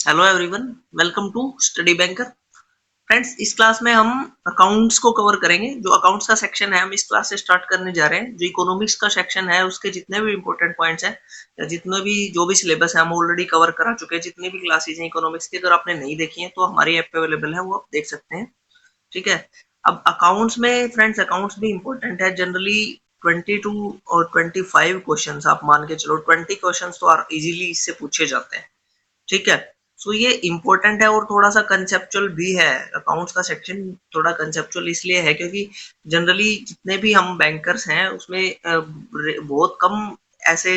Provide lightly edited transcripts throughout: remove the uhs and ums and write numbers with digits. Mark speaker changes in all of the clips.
Speaker 1: Hello everyone, welcome to study banker. Friends, इस class में हम अकाउंट्स को कवर करेंगे। जो अकाउंट्स का सेक्शन है हम इस क्लास से स्टार्ट करने जा रहे हैं। जो इकोनॉमिक्स का सेक्शन है उसके जितने भी इंपॉर्टेंट पॉइंट्स हैं या जितने भी जो भी सिलेबस है हम ऑलरेडी कवर करा चुके हैं। जितनी भी क्लासेज हैं इकोनॉमिक्स की, अगर आपने नहीं देखी है तो हमारी ऐप पे अवेलेबल है, वो आप देख सकते हैं। ठीक है। अब अकाउंट्स में फ्रेंड्स, अकाउंट्स भी इंपॉर्टेंट है। जनरली 22 और 25 क्वेश्चंस आप मान के चलो, 20 क्वेश्चंस तो इजीली इससे पूछे जाते हैं। ठीक है। सो ये इम्पोर्टेंट है और थोड़ा सा कंसेप्चुअल भी है। अकाउंट्स का सेक्शन थोड़ा कंसेप्चुअल इसलिए है क्योंकि जनरली जितने भी हम बैंकर्स हैं उसमें बहुत कम ऐसे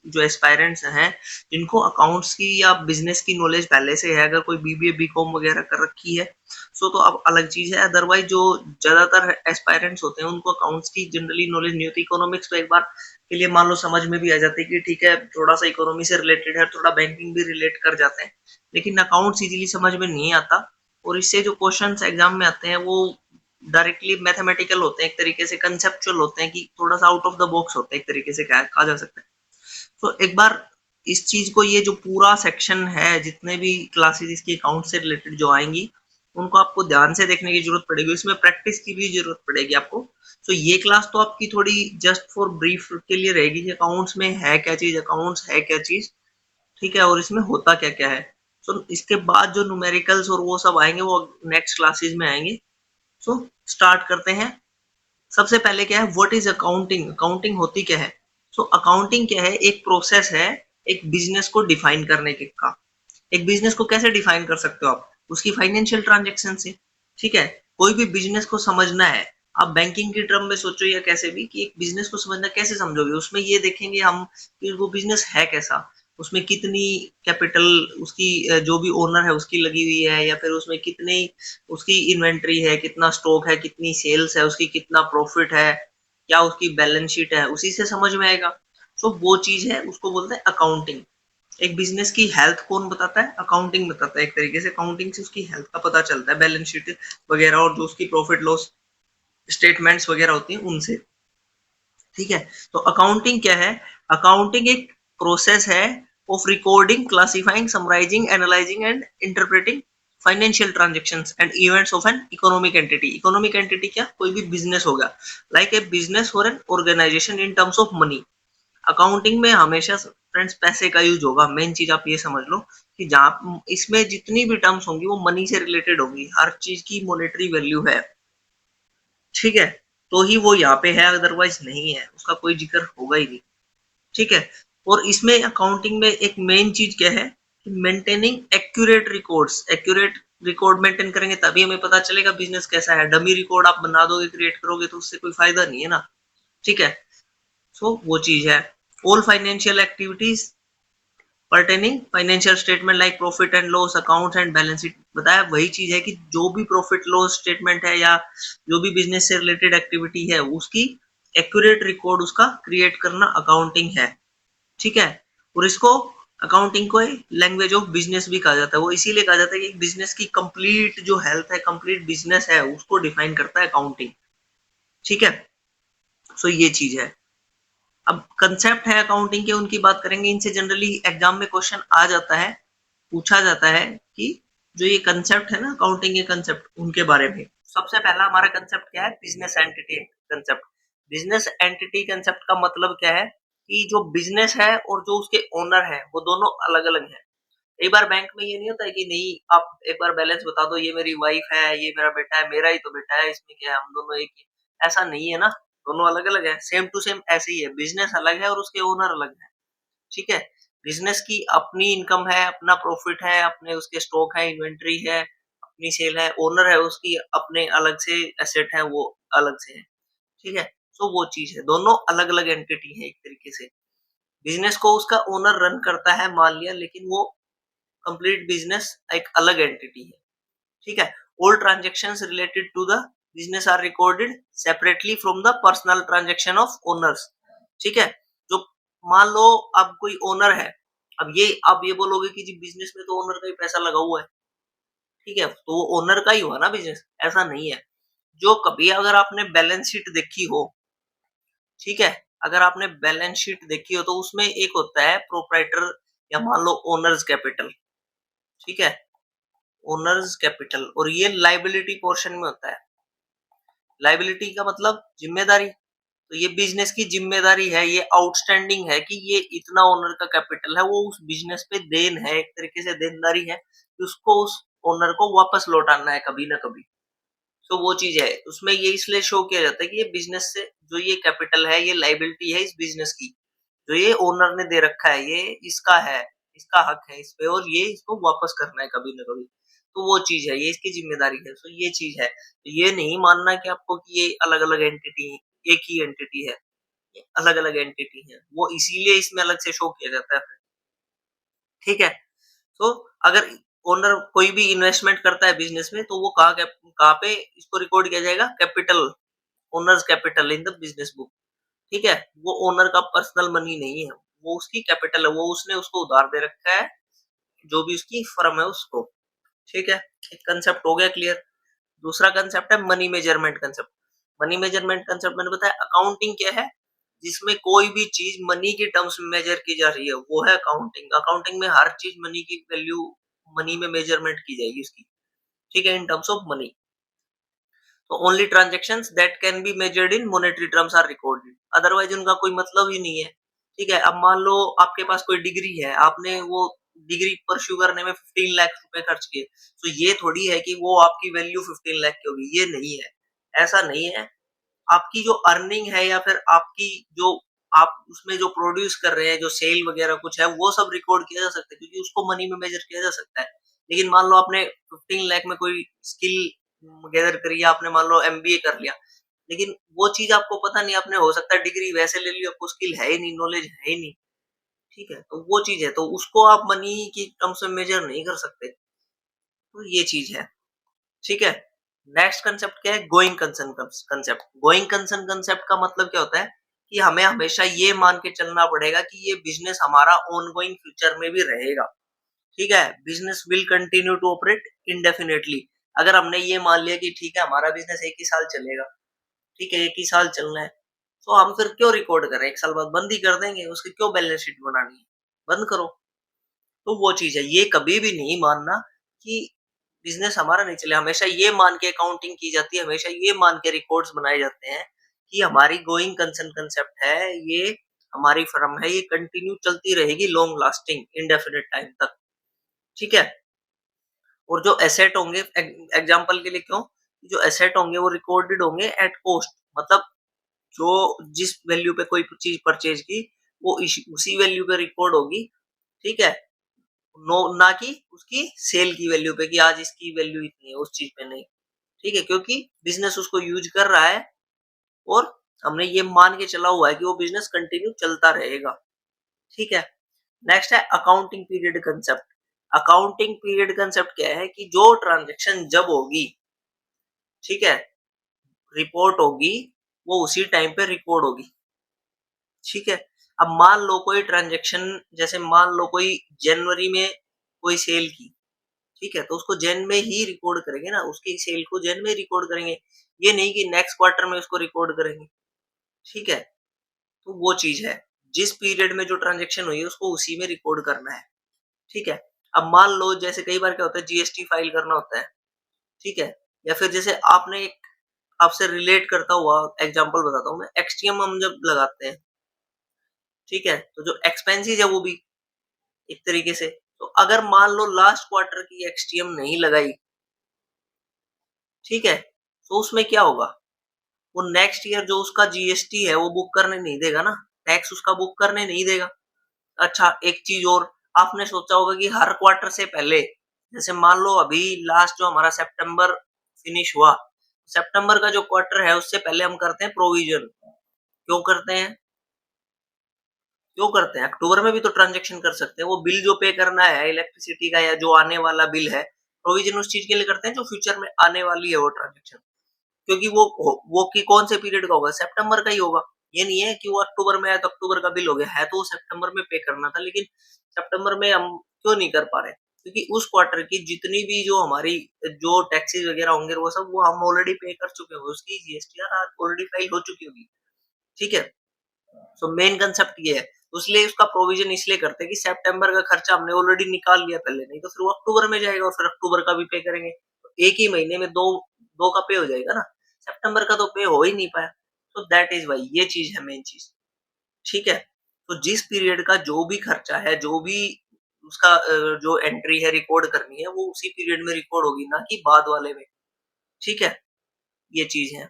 Speaker 1: जो एस्पायरेंट्स हैं जिनको अकाउंट्स की या बिजनेस की नॉलेज पहले से है। अगर कोई बीबीए बीकॉम वगैरह कर रखी है सो तो अब अलग चीज है। अदरवाइज जो ज्यादातर एस्पायरेंट्स होते हैं उनको अकाउंट्स की जनरली नॉलेज नहीं होती। इकोनॉमिक्स तो एक बार के लिए मान लो समझ में भी आ जाती है कि ठीक है, थोड़ा सा इकोनॉमी से रिलेटेड है, थोड़ा बैंकिंग भी रिलेट कर जाते हैं, लेकिन अकाउंट्स इजीली समझ में नहीं आता। और इससे जो क्वेश्चंस एग्जाम में आते हैं वो डायरेक्टली मैथमेटिकल होते हैं, एक तरीके से कंसेप्चुअल होते हैं, कि थोड़ा सा आउट ऑफ द बॉक्स होते हैं, एक तरीके से कहा जा सकता है। तो एक बार इस चीज को, ये जो पूरा सेक्शन है, जितने भी क्लासेस इसकी अकाउंट से रिलेटेड जो आएंगी उनको आपको ध्यान से देखने की जरूरत पड़ेगी। इसमें प्रैक्टिस की भी जरूरत पड़ेगी आपको। तो ये क्लास तो आपकी थोड़ी जस्ट फॉर ब्रीफ के लिए रहेगी कि अकाउंट्स में है क्या चीज, अकाउंट्स है क्या चीज। ठीक है। और इसमें होता क्या क्या है। तो इसके बाद जो न्यूमेरिकल्स और वो सब आएंगे वो नेक्स्ट क्लासेस में आएंगे। सो स्टार्ट करते हैं। सबसे पहले क्या है, व्हाट इज अकाउंटिंग। अकाउंटिंग होती क्या है। सो अकाउंटिंग क्या है, एक प्रोसेस है एक बिजनेस को डिफाइन करने के का। एक बिजनेस को कैसे डिफाइन कर सकते हो आप, उसकी फाइनेंशियल ट्रांजेक्शन से। ठीक है। कोई भी बिजनेस को समझना है, आप बैंकिंग की टर्म में सोचो या कैसे भी, कि एक बिजनेस को समझना कैसे समझोगे, उसमें ये देखेंगे हम कि वो बिजनेस है कैसा, उसमें कितनी कैपिटल उसकी जो भी ओनर है उसकी लगी हुई है, या फिर उसमें कितनी उसकी इन्वेंट्री है, कितना स्टॉक है, कितनी सेल्स है उसकी, कितना प्रॉफिट है, क्या उसकी बैलेंस शीट है, उसी से समझ में आएगा। तो वो चीज है, उसको बोलते हैं अकाउंटिंग। एक बिजनेस की हेल्थ कौन बताता है, अकाउंटिंग बताता है। एक तरीके से अकाउंटिंग से उसकी हेल्थ का पता चलता है, बैलेंस शीट वगैरह और जो उसकी प्रॉफिट लॉस स्टेटमेंट्स वगैरह होती हैं उनसे। ठीक है। तो अकाउंटिंग क्या है, अकाउंटिंग एक प्रोसेस है of recording, classifying, summarising, analysing and interpreting financial transactions and events of an economic entity. Economic entity क्या, कोई भी बिजनेस होगा, लाइक ए बिजनेस और an organisation in terms of money. Accounting में हमेशा फ्रेंड्स पैसे का यूज होगा। मेन चीज आप ये समझ लो कि जहां इसमें जितनी भी टर्म्स होंगी वो मनी से रिलेटेड होंगी, हर चीज की मॉनेटरी वैल्यू है। ठीक है। तो ही वो यहाँ पे है, अदरवाइज नहीं है, उसका कोई जिक्र होगा ही नहीं। ठीक है। और इसमें अकाउंटिंग में एक मेन चीज क्या है कि maintaining accurate records. Accurate record maintain करेंगे तभी हमें पता चलेगा बिजनेस कैसा है। डमी रिकॉर्ड आप बना दोगे, क्रिएट करोगे, तो उससे कोई फायदा नहीं है ना। ठीक है। सो वो चीज है। All financial activities pertaining financial statement like profit and loss account and balance sheet. बताया वही चीज है कि जो भी प्रॉफिट लॉस स्टेटमेंट है या जो भी बिजनेस से रिलेटेड एक्टिविटी है उसकी एक्यूरेट रिकॉर्ड उसका क्रिएट करना अकाउंटिंग है। ठीक है। और इसको अकाउंटिंग को लैंग्वेज ऑफ बिजनेस भी कहा जाता है। वो इसीलिए कहा जाता है कि बिजनेस की कंप्लीट जो हेल्थ है, कंप्लीट बिजनेस है, उसको डिफाइन करता है अकाउंटिंग। ठीक है। सो ये चीज है। अब कंसेप्ट है अकाउंटिंग के, उनकी बात करेंगे। इनसे जनरली एग्जाम में क्वेश्चन आ जाता है, पूछा जाता है कि जो ये कंसेप्ट है ना अकाउंटिंग के कंसेप्ट, उनके बारे में। सबसे पहला हमारा कंसेप्ट क्या है, business entity concept. Business entity concept का मतलब क्या है कि जो बिजनेस है और जो उसके ओनर है वो दोनों अलग अलग हैं। कई बार बैंक में ये नहीं होता है कि नहीं, आप एक बार बैलेंस बता दो, ये मेरी वाइफ है, ये मेरा बेटा है, मेरा ही तो बेटा है, इसमें क्या है, हम दोनों एक ही। ऐसा नहीं है ना, दोनों अलग अलग है। सेम टू सेम ऐसे ही है, बिजनेस अलग है और उसके ओनर अलग है। ठीक है। बिजनेस की अपनी इनकम है, अपना प्रॉफिट है, अपने उसके स्टॉक है, इन्वेंट्री है, अपनी सेल है। ओनर है उसकी अपने अलग से एसेट है, वो अलग से है। ठीक है। तो वो चीज है, दोनों अलग अलग एंटिटी है एक तरीके से। बिजनेस को उसका ओनर रन करता है मान लिया, लेकिन वो कंप्लीट बिजनेस एक अलग एंटिटी है। ठीक है। All transactions related to the business are recorded separately from the personal transaction of owners. ठीक है। जो मान लो अब कोई ओनर है, अब ये आप ये बोलोगे कि जी बिजनेस में तो ओनर का ही पैसा लगा हुआ है। ठीक है, तो वो ओनर का ही हुआ ना बिजनेस, ऐसा नहीं है। जो कभी अगर आपने बैलेंस शीट देखी हो, ठीक है, अगर आपने बैलेंस शीट देखी हो तो उसमें एक होता है प्रोप्राइटर या मान लो ओनर्स कैपिटल। ठीक है, ओनर्स कैपिटल, और ये लाइबिलिटी पोर्शन में होता है। लाइबिलिटी का मतलब जिम्मेदारी, तो ये बिजनेस की जिम्मेदारी है, ये आउटस्टैंडिंग है कि ये इतना ओनर का कैपिटल है, वो उस बिजनेस पे देन है, एक तरीके से देनदारी है कि उसको उस ओनर को वापस लौटाना है कभी ना कभी। तो वो चीज है, उसमें ये इसलिए शो किया जाता है कि ये बिजनेस से जो ये कैपिटल है, ये लाइबिलिटी है इस बिजनेस की, जो ये ओनर ने दे रखा है, ये इसका है, इसका हक है इस पे, और ये इसको वापस करना है कभी ना कभी। तो वो चीज है, ये इसकी जिम्मेदारी है। तो ये चीज है, तो ये नहीं मानना कि आपको कि ये अलग अलग एंटिटी, एक ही एंटिटी है, ये अलग अलग एंटिटी है, वो इसीलिए इसमें अलग से शो किया जाता है। ठीक है, तो अगर ओनर कोई भी इन्वेस्टमेंट करता है बिजनेस में, तो वो कहाँ पे इसको रिकॉर्ड किया जाएगा, capital, owners capital in the business book. ठीक है, वो ओनर का पर्सनल मनी नहीं है, वो उसकी कैपिटल है, वो उसने उसको उधार दे रखा है, जो भी उसकी फर्म है उसको। ठीक है, एक कंसेप्ट हो गया क्लियर। दूसरा कंसेप्ट है money measurement concept. Money measurement concept मैंने बताया, अकाउंटिंग क्या है, जिसमें कोई भी चीज मनी की टर्म्स में मेजर की जा रही है, वो है अकाउंटिंग। अकाउंटिंग में हर चीज मनी की वैल्यू, मनी में मेजरमेंट की जाएगी उसकी। ठीक है, इन टर्म्स ऑफ मनी। तो only transactions that can be measured in monetary terms are recorded, otherwise उनका कोई मतलब ही नहीं है। ठीक है, अब मान लो आपके पास कोई डिग्री है, आपने वो डिग्री परस्यू करने में 15 लाख रुपए खर्च किए, तो ये थोड़ी है कि वो आपकी वैल्यू 15 लाख की होगी, ये नहीं है, ऐसा नहीं है। आपकी जो अर्निंग है, या फिर आपकी जो आप उसमें जो प्रोड्यूस कर रहे हैं, जो सेल वगैरह कुछ है, वो सब रिकॉर्ड किया जा सकता है, क्योंकि उसको मनी में मेजर किया जा सकता है। लेकिन मान लो आपने 15 लाख में कोई स्किल गैदर करी, आपने मान लो एमबीए कर लिया, लेकिन वो चीज आपको पता नहीं, आपने हो सकता है डिग्री वैसे ले ली, आपको स्किल है ही नहीं, नॉलेज है ही नहीं। ठीक है, तो वो चीज है, तो उसको आप मनी की टर्म्स में मेजर नहीं कर सकते। तो ये चीज है। ठीक है, नेक्स्ट कंसेप्ट क्या है, going concern concept. Going concern concept का मतलब क्या होता है कि हमें हमेशा ये मान के चलना पड़ेगा कि ये बिजनेस हमारा ऑनगोइंग फ्यूचर में भी रहेगा। ठीक है, business will continue to operate indefinitely. अगर हमने ये मान लिया कि ठीक है हमारा बिजनेस एक ही साल चलेगा, ठीक है एक ही साल चलना है, तो हम फिर क्यों रिकॉर्ड करें, एक साल बाद बंद ही कर देंगे, उसकी क्यों बैलेंस शीट बनानी है, बंद करो। तो वो चीज है, ये कभी भी नहीं मानना कि बिजनेस हमारा नहीं चले, हमेशा ये मान के अकाउंटिंग की जाती है, हमेशा ये मान के रिकॉर्ड्स बनाए जाते हैं कि हमारी गोइंग कंसर्न कंसेप्ट है, ये हमारी फर्म है, ये कंटिन्यू चलती रहेगी, लॉन्ग लास्टिंग इंडेफिनिट टाइम तक। ठीक है, और जो एसेट होंगे, एग्जांपल के लिए क्यों, जो एसेट होंगे वो रिकॉर्डेड होंगे एट कॉस्ट, मतलब जो जिस वैल्यू पे कोई चीज परचेज की, वो उसी वैल्यू पे रिकॉर्ड होगी। ठीक है, नो ना कि उसकी सेल की वैल्यू पे कि आज इसकी वैल्यू इतनी है, उस चीज पे नहीं। ठीक है, क्योंकि बिजनेस उसको यूज कर रहा है, और हमने ये मान के चला हुआ है कि वो बिजनेस कंटिन्यू चलता रहेगा। ठीक है, नेक्स्ट है accounting period concept. Accounting period concept क्या है कि जो ट्रांजेक्शन जब होगी, ठीक है, रिपोर्ट होगी, वो उसी टाइम पे रिकॉर्ड होगी। ठीक है, अब मान लो कोई ट्रांजेक्शन, जैसे मान लो कोई जनवरी में कोई सेल की, ठीक है, तो उसको जैन में ही रिकॉर्ड करेंगे ना, उसकी सेल को जैन में रिकॉर्ड करेंगे, ये नहीं कि नेक्स्ट क्वार्टर में उसको रिकॉर्ड करेंगे। ठीक है, तो वो चीज है, जिस पीरियड में जो ट्रांजेक्शन हुई है उसको उसी में रिकॉर्ड करना है। ठीक है, अब मान लो जैसे कई बार क्या होता है, जीएसटी फाइल करना होता है, ठीक है, या फिर जैसे आपने एक, आपसे रिलेट करता हुआ एग्जांपल बताता हूँ मैं, एक्सटीएम हम जब लगाते हैं, ठीक है, तो जो एक्सपेंसेस है वो भी एक तरीके से, तो अगर मान लो लास्ट क्वार्टर की एक्सटीएम नहीं लगाई, ठीक है, तो उसमें क्या होगा, वो नेक्स्ट ईयर जो उसका जीएसटी है वो बुक करने नहीं देगा ना, टैक्स उसका बुक करने नहीं देगा। अच्छा, एक चीज और, आपने सोचा होगा कि हर क्वार्टर से पहले, जैसे मान लो अभी लास्ट जो हमारा सितंबर फिनिश हुआ, सितंबर का जो क्वार्टर है उससे पहले हम करते हैं प्रोविजन। क्यों करते हैं, क्यों करते हैं, अक्टूबर में भी तो ट्रांजेक्शन कर सकते हैं, वो बिल जो पे करना है इलेक्ट्रिसिटी का, या जो आने वाला बिल है, प्रोविजन उस चीज के लिए करते हैं जो फ्यूचर में आने वाली है वो ट्रांजेक्शन, क्योंकि वो की कौन से पीरियड का होगा, सितंबर का ही होगा। ये नहीं है कि वो अक्टूबर में आया तो अक्टूबर का बिल हो गया, है तो वो सितंबर में पे करना था, लेकिन सितंबर में हम क्यों नहीं कर पा रहे, क्योंकि उस क्वार्टर की जितनी भी जो हमारी जो टैक्सेस वगैरह होंगे वो सब वो हम ऑलरेडी पे कर चुके होंगे, उसकी जीएसटी ऑलरेडी फाइल हो चुकी होगी। ठीक है, सो मेन कंसेप्ट ये है, उसलिए उसका प्रोविजन इसलिए करते हैं कि सितंबर का खर्चा हमने ऑलरेडी निकाल लिया पहले, नहीं तो फिर वो अक्टूबर में जाएगा और फिर अक्टूबर का भी पे करेंगे, तो एक ही महीने में दो दो का पे हो जाएगा ना, सितंबर का तो पे हो ही नहीं पाया। तो दैट इज वाई, ये चीज है मेन चीज। ठीक है, तो जिस पीरियड का जो भी खर्चा है, जो भी उसका जो एंट्री है रिकॉर्ड करनी है, वो उसी पीरियड में रिकॉर्ड होगी, ना कि बाद वाले में। ठीक है, ये चीज है।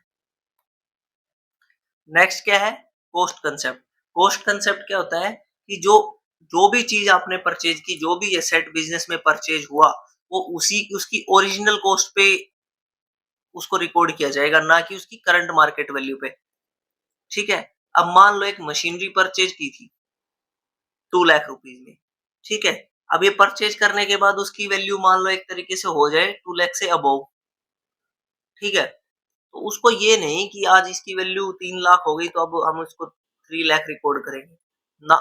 Speaker 1: नेक्स्ट क्या है, कोस्ट कंसेप्ट। कोस्ट कंसेप्ट क्या होता है कि जो जो भी चीज आपने परचेज की, जो भी एसेट बिजनेस में परचेज हुआ, वो उसी उसकी ओरिजिनल कॉस्ट पे उसको रिकॉर्ड किया जाएगा, ना कि उसकी करंट मार्केट वैल्यू पे। ठीक है, अब मान लो एक मशीनरी परचेज की थी 2 लाख रुपीज में। ठीक है, अब ये परचेज करने के बाद उसकी वैल्यू मान लो एक तरीके से हो जाए 2 लाख से अबव। ठीक है, तो उसको ये नहीं कि आज इसकी वैल्यू 3 लाख हो गई तो अब हम उसको 3 लाख रिकॉर्ड करेंगे ना।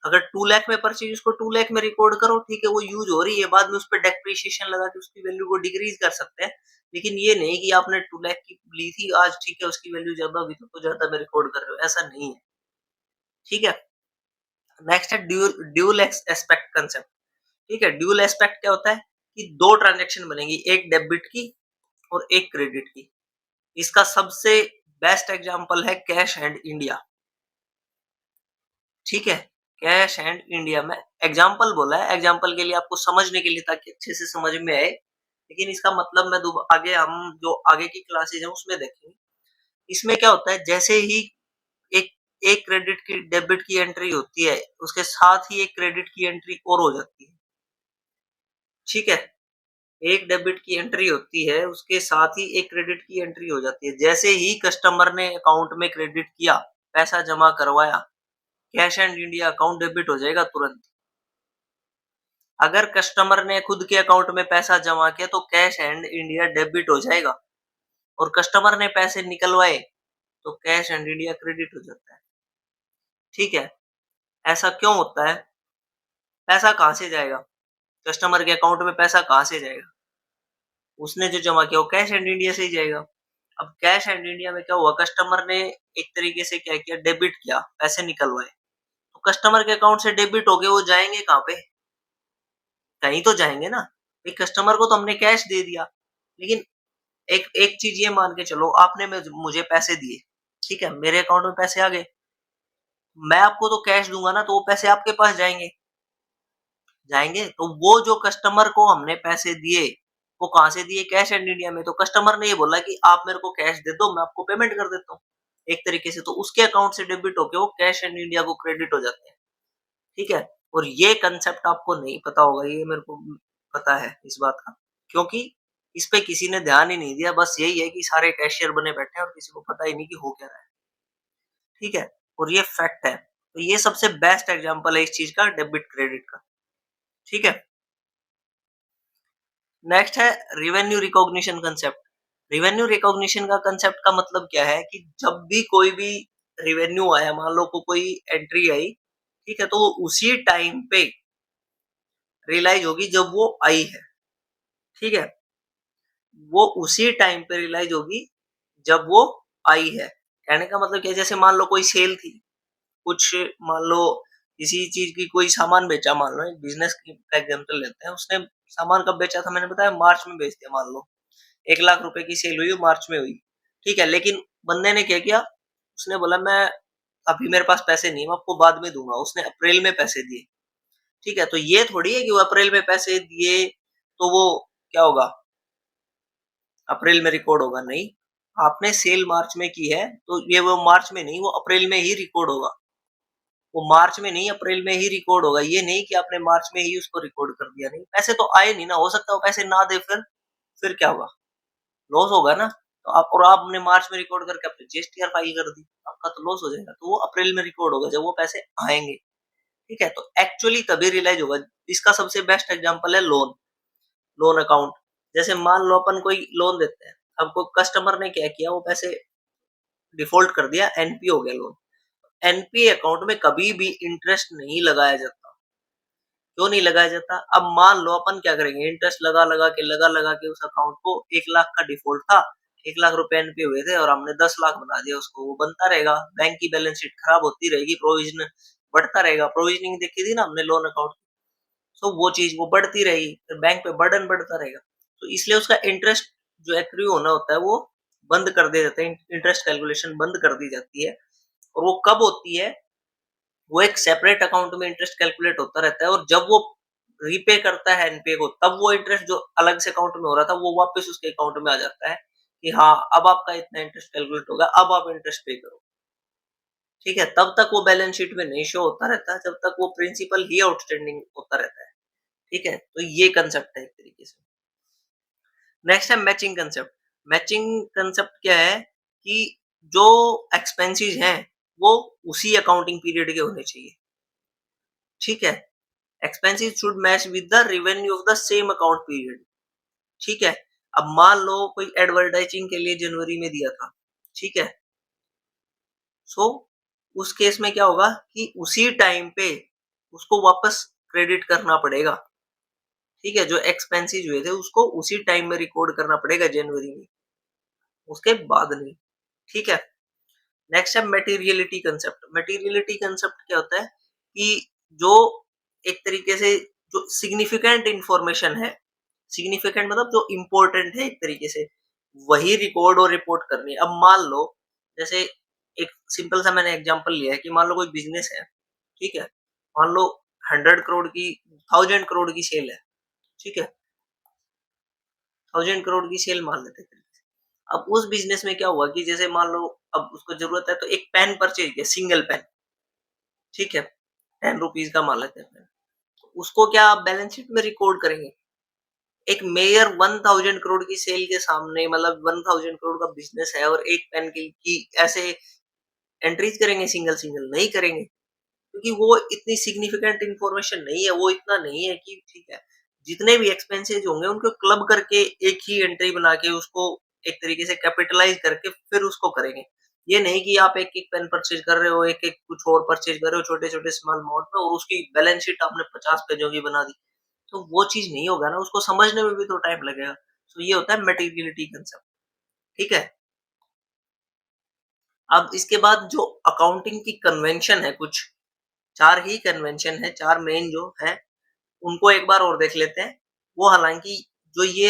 Speaker 1: अगर 2 लाख में परचेज उसको 2 लाख में रिकॉर्ड करो, ठीक है, वो यूज हो रही है, बाद में उस पर डेप्रिसिएशन लगा के उसकी वैल्यू को डिक्रीज कर सकते हैं। लेकिन ये नहीं कि आपने 2 लाख की ली थी आज, ठीक है, उसकी वैल्यू ज्यादा हुई तो ज्यादा में रिकॉर्ड कर रहे हो, ऐसा नहीं है। ठीक है, नेक्स्ट है ड्यूल एस्पेक्ट कंसेप्ट। ठीक है, ड्यूल एस्पेक्ट क्या होता है कि दो ट्रांजेक्शन बनेगी, एक डेबिट की और एक क्रेडिट की। इसका सबसे बेस्ट एग्जांपल है कैश एंड इंडिया। ठीक है, कैश एंड इंडिया में एग्जांपल बोला है, एग्जांपल के लिए आपको समझने के लिए, ताकि अच्छे से समझ में आए, लेकिन इसका मतलब मैं आगे हम जो आगे की क्लासेज है उसमें देखेंगे। इसमें क्या होता है, जैसे ही एक एक क्रेडिट की डेबिट की एंट्री होती है, उसके साथ ही एक क्रेडिट की एंट्री और हो जाती है। ठीक है, एक डेबिट की एंट्री होती है, उसके साथ ही एक क्रेडिट की एंट्री हो जाती है। जैसे ही कस्टमर ने अकाउंट में क्रेडिट किया, पैसा जमा करवाया, cash and India account debit हो जाएगा तुरंत। अगर कस्टमर ने खुद के अकाउंट में पैसा जमा किया तो कैश एंड इंडिया डेबिट हो जाएगा, और कस्टमर ने पैसे निकलवाए तो कैश एंड इंडिया क्रेडिट हो जाता है। ठीक है, ऐसा क्यों होता है? पैसा कहां से जाएगा? कस्टमर के अकाउंट में पैसा कहां से जाएगा? उसने जो जमा किया वो कैश एंड इंडिया से ही जाएगा। अब कैश एंड इंडिया में क्या हुआ, कस्टमर ने एक तरीके से क्या किया, डेबिट किया, पैसे निकलवाए, तो कस्टमर के अकाउंट से डेबिट हो गए, वो जाएंगे कहाँ पे? कहीं तो जाएंगे ना। एक कस्टमर को तो हमने कैश दे दिया, लेकिन एक एक चीज ये मान के चलो, आपने मुझे पैसे दिए, ठीक है, मेरे अकाउंट में पैसे आ गए, मैं आपको तो कैश दूंगा ना, तो वो पैसे आपके पास जाएंगे। जाएंगे तो वो जो कस्टमर को हमने पैसे दिए, वो कहां से दिए? कैश एंड इंडिया में। तो कस्टमर ने ये बोला कि आप मेरे को कैश दे दो, मैं आपको पेमेंट कर देता हूँ एक तरीके से, तो उसके अकाउंट से डेबिट होके वो कैश एंड इंडिया को क्रेडिट हो जाते हैं। ठीक है, और ये कंसेप्ट आपको नहीं पता होगा, ये मेरे को पता है इस बात का, क्योंकि इस पे किसी ने ध्यान ही नहीं दिया। बस यही है कि सारे कैशियर बने बैठे हैं और किसी को पता ही नहीं कि हो क्या रहा है। ठीक है, और ये फैक्ट है। तो ये सबसे बेस्ट एग्जांपल है इस चीज का, डेबिट क्रेडिट का। ठीक है, नेक्स्ट है revenue recognition concept. Revenue recognition का कंसेप्ट का मतलब क्या है कि जब भी कोई भी रिवेन्यू आया, मान लो कोई एंट्री आई, ठीक है, तो वो उसी टाइम पे रियलाइज होगी जब वो आई है। ठीक है, वो उसी टाइम पे रियलाइज होगी जब वो आई है। कहने का मतलब क्या है, जैसे मान लो कोई सेल थी, कुछ मान लो किसी चीज की कोई सामान बेचा, मान लो एक बिजनेस का एग्जांपल लेते हैं, उसने सामान कब बेचा था, मैंने बताया मार्च में बेच दिया, मान लो 1 लाख रुपए की सेल हुई, मार्च में हुई। ठीक है, लेकिन बंदे ने क्या किया, उसने बोला मैं अभी मेरे पास पैसे नहीं, मैं आपको बाद में दूंगा, उसने अप्रैल में पैसे दिए। ठीक है, तो ये थोड़ी है कि वो अप्रैल में पैसे दिए तो वो क्या होगा, अप्रैल में रिकॉर्ड होगा, नहीं। आपने सेल मार्च में की है तो ये वो मार्च में नहीं, वो अप्रैल में ही रिकॉर्ड होगा। वो मार्च में नहीं, अप्रैल में ही रिकॉर्ड होगा। ये नहीं कि आपने मार्च में ही उसको रिकॉर्ड कर दिया, नहीं, पैसे तो आए नहीं ना, हो सकता है वो पैसे ना दे, फिर क्या होगा, लॉस होगा ना। तो आप और आपने मार्च में रिकॉर्ड करके अपने जीएसटीआर फाइल कर दी, आपका तो लॉस हो जाएगा। तो वो अप्रैल में रिकॉर्ड होगा जब वो पैसे आएंगे। ठीक है, तो एक्चुअली तभी रियलाइज होगा। इसका सबसे बेस्ट एग्जांपल है लोन, लोन अकाउंट। जैसे मान लो अपन कोई लोन देते हैं, अब कोई कस्टमर ने क्या किया, वो पैसे डिफॉल्ट कर दिया, एनपी हो गया लोन। एनपी अकाउंट में कभी भी इंटरेस्ट नहीं लगाया जाता। क्यों नहीं लगाया जाता? अब मान लो अपन क्या करेंगे, इंटरेस्ट लगा लगा के उस अकाउंट को, 1 लाख का डिफॉल्ट था, 1 लाख रुपए एनपी हुए थे और हमने 10 लाख बना दिया उसको, वो बनता रहेगा, बैंक की बैलेंस शीट खराब होती रहेगी, प्रोविजन बढ़ता रहेगा। प्रोविजनिंग देखी थी ना हमने लोन अकाउंट, तो वो चीज वो बढ़ती रहेगी, फिर बैंक पे बर्डन बढ़ता रहेगा। तो इसलिए उसका इंटरेस्ट जो एक्रू होना होता है वो बंद कर दिया जाता है, इंटरेस्ट कैलकुलेशन बंद कर दी जाती है। और वो कब होती है, वो एक सेपरेट अकाउंट में इंटरेस्ट कैलकुलेट होता रहता है, और जब वो रीपे करता है एनपीए को, तब वो इंटरेस्ट जो अलग से अकाउंट में हो रहा था वो वापस उसके अकाउंट में आ जाता है कि हाँ अब आपका इतना इंटरेस्ट कैलकुलेट होगा, अब आप इंटरेस्ट पे करो। ठीक है, तब तक वो बैलेंस शीट में नहीं शो होता रहता है, जब तक वो प्रिंसिपल ही आउटस्टैंडिंग होता रहता है। ठीक है, तो ये कंसेप्ट है एक तरीके से। नेक्स्ट है मैचिंग कंसेप्ट। मैचिंग कंसेप्ट क्या है कि जो एक्सपेंसेस हैं वो उसी अकाउंटिंग पीरियड के होने चाहिए। ठीक है, expenses should match with the revenue of the same account period. ठीक है, अब मान लो कोई एडवर्टाइजिंग के लिए जनवरी में दिया था, ठीक है, सो उस केस में क्या होगा कि उसी टाइम पे उसको वापस क्रेडिट करना पड़ेगा। ठीक है, जो एक्सपेंसेस हुए थे उसको उसी टाइम में रिकॉर्ड करना पड़ेगा जनवरी में, उसके बाद नहीं। ठीक है, नेक्स्ट है मटेरियलिटी कंसेप्ट। मटेरियलिटी कंसेप्ट क्या होता है कि जो एक तरीके से जो सिग्निफिकेंट इंफॉर्मेशन है, सिग्निफिकेंट मतलब जो इंपॉर्टेंट है एक तरीके से, वही रिकॉर्ड और रिपोर्ट करनी है। अब मान लो जैसे एक सिंपल सा मैंने एग्जांपल लिया है कि मान लो कोई बिजनेस है, ठीक है, मान लो 100 करोड़ की 1000 करोड़ की सेल है। ठीक है, 1000 करोड़ की सेल मान लेते हैं। अब उस बिजनेस में क्या हुआ कि जैसे मान लो अब उसको जरूरत है तो एक पेन परचेज किया, सिंगल पेन। ठीक है, 10 रुपीज का मान लेते हैं, उसको क्या आप बैलेंस शीट में रिकॉर्ड करेंगे? एक मेयर 1000 करोड़ की सेल के सामने, मतलब 1000 करोड़ का बिजनेस है और एक पेन की ऐसे एंट्रीज करेंगे सिंगल सिंगल? नहीं करेंगे, क्योंकि वो इतनी सिग्निफिकेंट इंफॉर्मेशन नहीं है, वो इतना नहीं है कि ठीक है जितने भी एक्सपेंसेस होंगे उनको क्लब करके एक ही एंट्री बना के उसको एक तरीके से कैपिटलाइज करके फिर उसको करेंगे। ये नहीं कि आप एक एक पेन परचेज कर रहे हो, एक एक कुछ और परचेज कर रहे हो छोटे छोटे स्मॉल अमाउंट में, और उसकी बैलेंस शीट आपने 50 पेजों की बना दी, तो वो चीज नहीं होगा ना, उसको समझने में भी तो टाइम लगेगा। तो ये होता है मटेरियलिटी कंसेप्ट। ठीक है, अब इसके बाद जो अकाउंटिंग की कन्वेंशन है, कुछ 4 ही कन्वेंशन है, 4 मेन जो है उनको एक बार और देख लेते हैं। वो हालांकि जो ये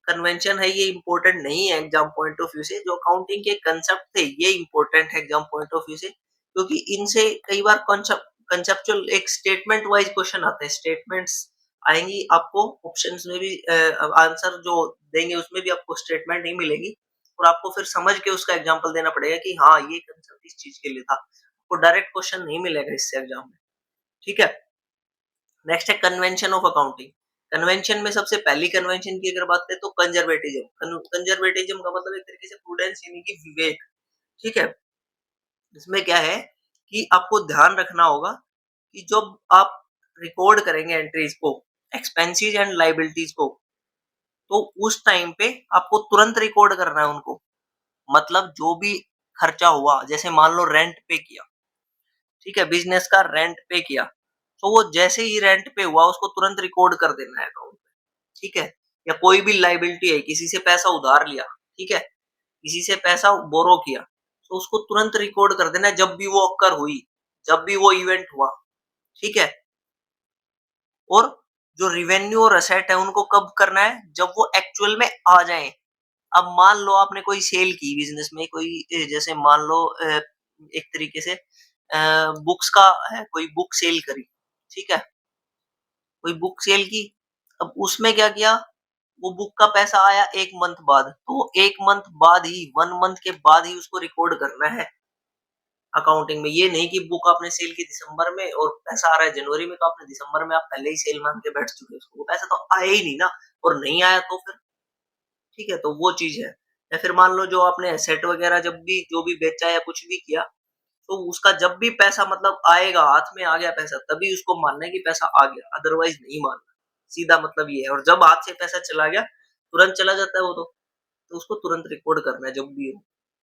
Speaker 1: कन्वेंशन है ये इंपॉर्टेंट नहीं है एग्जाम पॉइंट ऑफ व्यू से, जो अकाउंटिंग के कंसेप्ट थे ये इंपॉर्टेंट है एग्जाम पॉइंट ऑफ व्यू से, क्योंकि इनसे कई बार कंसेप्चुअल एक स्टेटमेंट वाइज क्वेश्चन आते हैं। स्टेटमेंट्स आएंगी आपको ऑप्शंस में भी, आंसर जो देंगे उसमें भी आपको स्टेटमेंट नहीं मिलेगी, और आपको फिर समझ के उसका एग्जाम्पल देना पड़ेगा कि हाँ ये कंसेप्ट इस चीज के लिए था। आपको डायरेक्ट क्वेश्चन नहीं मिलेगा इससे एग्जाम में। ठीक है, नेक्स्ट है कन्वेंशन ऑफ अकाउंटिंग। कन्वेंशन में सबसे पहली कन्वेंशन की अगर बात करें तो कंजर्वेटिज्म। कंजर्वेटिज्म का मतलब एक तरीके से प्रूडेंस यानी कि विवेक। ठीक है, इसमें क्या है कि आपको ध्यान रखना होगा कि जब आप रिकॉर्ड करेंगे एंट्रीज को, एक्सपेंसेस एंड लाइबिलिटीज को, तो उस टाइम पे आपको तुरंत रिकॉर्ड करना है उनको। मतलब जो भी खर्चा हुआ, जैसे मान लो रेंट पे किया, ठीक है, बिजनेस का रेंट पे किया, तो वो जैसे ही रेंट पे हुआ उसको तुरंत रिकॉर्ड कर देना है अकाउंट में। ठीक है, या कोई भी लाइबिलिटी है, किसी से पैसा उधार लिया, ठीक है, किसी से पैसा बोरो किया, तो उसको तुरंत रिकॉर्ड कर देना है जब भी वो अक्कर हुई, जब भी वो इवेंट हुआ। ठीक है, और जो रिवेन्यू और असेट है उनको कब करना है? जब वो एक्चुअल में आ जाए। अब मान लो आपने कोई सेल की बिजनेस में, कोई जैसे मान लो एक तरीके से बुक्स का है, कोई बुक सेल करी, ठीक है, कोई बुक सेल की। अब उसमें क्या किया, वो बुक का पैसा आया एक मंथ बाद, तो एक मंथ बाद ही, 1 मंथ के बाद ही उसको रिकॉर्ड करना है अकाउंटिंग में। ये नहीं कि बुक आपने सेल की दिसंबर में और पैसा आ रहा है जनवरी में, तो आपने दिसंबर में आप पहले ही सेल मान के बैठ चुके, उसको वो पैसा तो आया ही नहीं ना, और नहीं आया तो फिर ठीक है, तो वो चीज है। या फिर मान लो जो आपने एसेट वगैरह जब भी जो भी बेचा या कुछ भी किया, तो उसका जब भी पैसा मतलब आएगा, हाथ में आ गया पैसा, तभी उसको मानना है कि पैसा आ गया, अदरवाइज नहीं मानना। सीधा मतलब ये है। और जब हाथ से पैसा चला गया, तुरंत चला जाता है वो तो उसको तुरंत रिकॉर्ड करना है जब भी हो।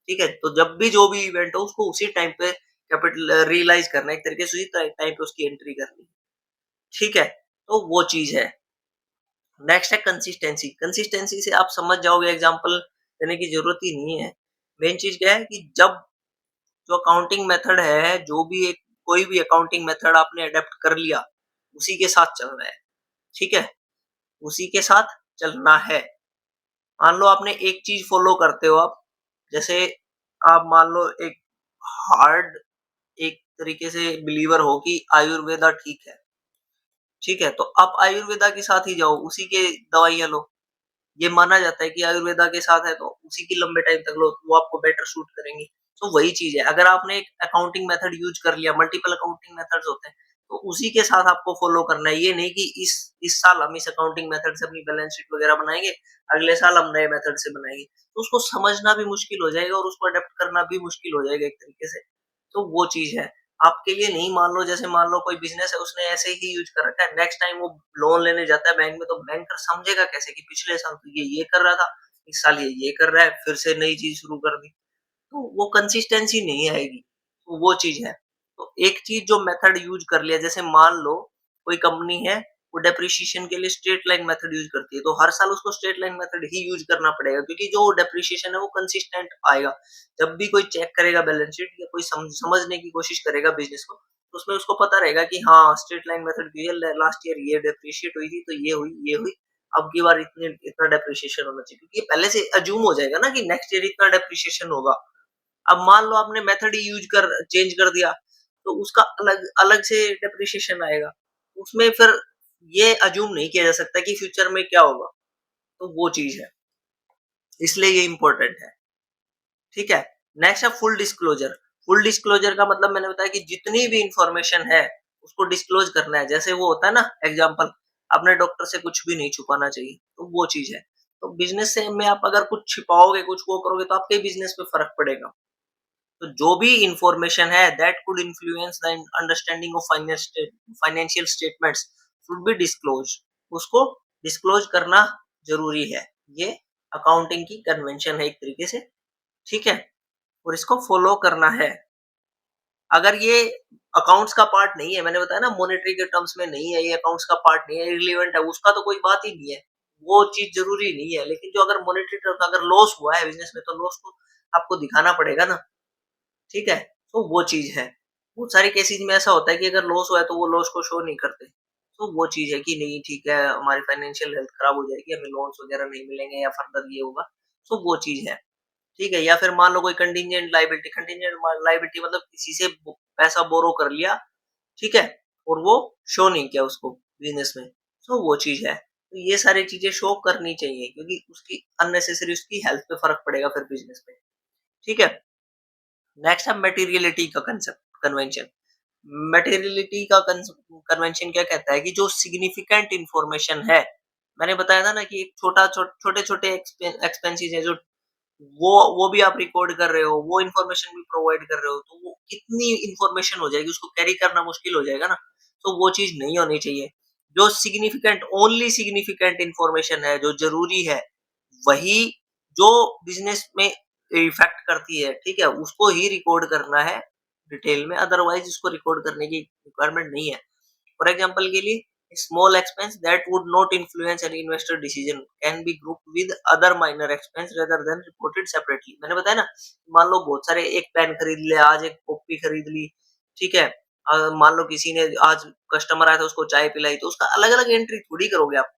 Speaker 1: ठीक है, तो जब भी जो भी इवेंट हो उसको उसी टाइम पे कैपिटल रियलाइज करना है, एक तरीके से उसी टाइम पे उसकी एंट्री करनी है। ठीक है, तो वो चीज है। नेक्स्ट है कंसिस्टेंसी। कंसिस्टेंसी से आप समझ जाओगे, एग्जांपल देने की जरूरत ही नहीं है। मेन चीज क्या है कि जब जो अकाउंटिंग मेथड है, जो भी एक कोई भी अकाउंटिंग मेथड आपने अडेप्ट कर लिया, उसी के साथ चलना है, ठीक है? उसी के साथ चलना है। मान लो आपने एक चीज फॉलो करते हो आप, जैसे आप मान लो एक हार्ड एक तरीके से बिलीवर हो कि आयुर्वेदा ठीक है, ठीक है? तो आप आयुर्वेदा के साथ ही जाओ, उसी के दवाइयाँ लो। ये माना जाता है कि आयुर्वेदा के साथ है तो उसी की लंबे टाइम तक लो, वो आपको बेटर सूट करेंगी। तो वही चीज है, अगर आपने एक अकाउंटिंग मेथड यूज कर लिया, मल्टीपल अकाउंटिंग मेथड्स होते हैं, तो उसी के साथ आपको फॉलो करना है। ये नहीं कि इस साल हम इस अकाउंटिंग मेथड से अपनी बैलेंस शीट वगैरह बनाएंगे, अगले साल हम नए मेथड से बनाएंगे, तो उसको समझना भी मुश्किल हो जाएगा और उसको अडेप्ट करना भी मुश्किल हो जाएगा एक तरीके से। तो वो चीज है आपके लिए नहीं। मान लो जैसे मान लो कोई बिजनेस है, उसने ऐसे ही यूज कर रखा है, नेक्स्ट टाइम वो लोन लेने जाता है बैंक में, तो बैंकर समझेगा कैसे कि पिछले साल तो ये कर रहा था, इस साल ये कर रहा है, फिर से नई चीज शुरू कर दी, तो वो कंसिस्टेंसी नहीं आएगी। तो वो चीज है। तो एक चीज जो मेथड यूज कर लिया, जैसे मान लो कोई कंपनी है, वो डेप्रिसिएशन के लिए स्ट्रेट लाइन मेथड यूज करती है, तो हर साल उसको स्ट्रेट लाइन मेथड ही यूज करना पड़ेगा, क्योंकि जो डेप्रिसिएशन है वो कंसिस्टेंट आएगा। जब भी कोई चेक करेगा बैलेंस शीट या कोई समझने की कोशिश करेगा बिजनेस को, तो उसमें उसको पता रहेगा कि हाँ स्ट्रेट लाइन मेथड की है, लास्ट ईयर ये डेप्रिशिएट हुई थी, तो ये हुई, अब की बार इतना डेप्रिसिएशन होना चाहिए, क्योंकि ये पहले से अज्यूम हो जाएगा ना कि नेक्स्ट ईयर इतना डेप्रिसिएशन होगा। अब मान लो आपने मेथड ही यूज कर चेंज कर दिया, तो उसका अलग अलग से डेप्रिसिएशन आएगा, उसमें फिर ये अज्यूम नहीं किया जा सकता कि फ्यूचर में क्या होगा। तो वो चीज है, इसलिए ये इंपॉर्टेंट है, ठीक है? नेक्स्ट है फुल डिस्क्लोजर। फुल डिस्क्लोजर का मतलब मैंने बताया कि जितनी भी इंफॉर्मेशन है उसको डिस्क्लोज करना है। जैसे वो होता है ना एग्जांपल, अपने डॉक्टर से कुछ भी नहीं छुपाना चाहिए, तो वो चीज है। तो बिजनेस से में आप अगर कुछ छिपाओगे, कुछ वो करोगे, तो आपके बिजनेस पे फर्क पड़ेगा। तो जो भी इंफॉर्मेशन है that could influence the understanding of financial statements should be disclose, उसको डिस्क्लोज करना जरूरी है। ये अकाउंटिंग की कन्वेंशन है एक तरीके से, ठीक है? और इसको फॉलो करना है। अगर ये अकाउंट्स का पार्ट नहीं है, मैंने बताया ना मॉनेटरी के टर्म्स में नहीं है, ये अकाउंट्स का पार्ट नहीं है, इररिलेवेंट है, उसका तो कोई बात ही नहीं है, वो चीज जरूरी नहीं है। लेकिन जो अगर मॉनेटरी टर्म्स अगर लॉस हुआ है बिजनेस में, तो लॉस को आपको दिखाना पड़ेगा ना, ठीक है? तो वो चीज है। बहुत सारे केसेस में ऐसा होता है कि अगर लॉस हुआ है तो वो लॉस को शो नहीं करते, तो वो चीज है कि नहीं ठीक है, हमारी फाइनेंशियल हेल्थ खराब हो जाएगी, हमें लोन्स वगैरह नहीं मिलेंगे या फर्दर ये होगा, तो वो चीज है, ठीक है? या फिर मान लो कोई कंटीजेंट लायबिलिटी मतलब किसी से पैसा बोरो कर लिया, ठीक है, और वो शो नहीं किया उसको बिजनेस में, तो वो चीज है। तो ये सारी चीजें शो करनी चाहिए, क्योंकि उसकी अननेसेसरी उसकी हेल्थ पे फर्क पड़ेगा फिर बिजनेस में, ठीक है? नेक्स्ट है मटेरियलिटी का कंसेप्ट कन्वेंशन। मटेरियलिटी का कन्वेंशन क्या कहता है कि जो सिग्निफिकेंट इंफॉर्मेशन है, मैंने बताया था ना कि एक छोटे छोटे एक्सपेंसेस है जो वो भी आप रिकॉर्ड कर रहे हो, वो इन्फॉर्मेशन भी प्रोवाइड कर रहे हो, तो वो कितनी इन्फॉर्मेशन हो जाएगी, उसको कैरी करना मुश्किल हो जाएगा ना, तो वो चीज नहीं होनी चाहिए। जो सिग्निफिकेंट ओनली सिग्निफिकेंट इन्फॉर्मेशन है, जो जरूरी है, वही जो बिजनेस में इफेक्ट करती है, ठीक है, उसको ही रिकॉर्ड करना है डिटेल में, अदरवाइज इसको रिकॉर्ड करने की रिक्वायरमेंट नहीं है। फॉर एग्जाम्पल के लिए small expense that would not influence any investor decision can be grouped with other minor expense rather than reported separately। मैंने बताया ना, मान लो बहुत सारे एक पेन खरीद लिया, आज एक कॉपी खरीद ली, ठीक है, मान लो किसी ने आज कस्टमर आया था उसको चाय पिलाई, तो उसका अलग अलग एंट्री थोड़ी करोगे आप।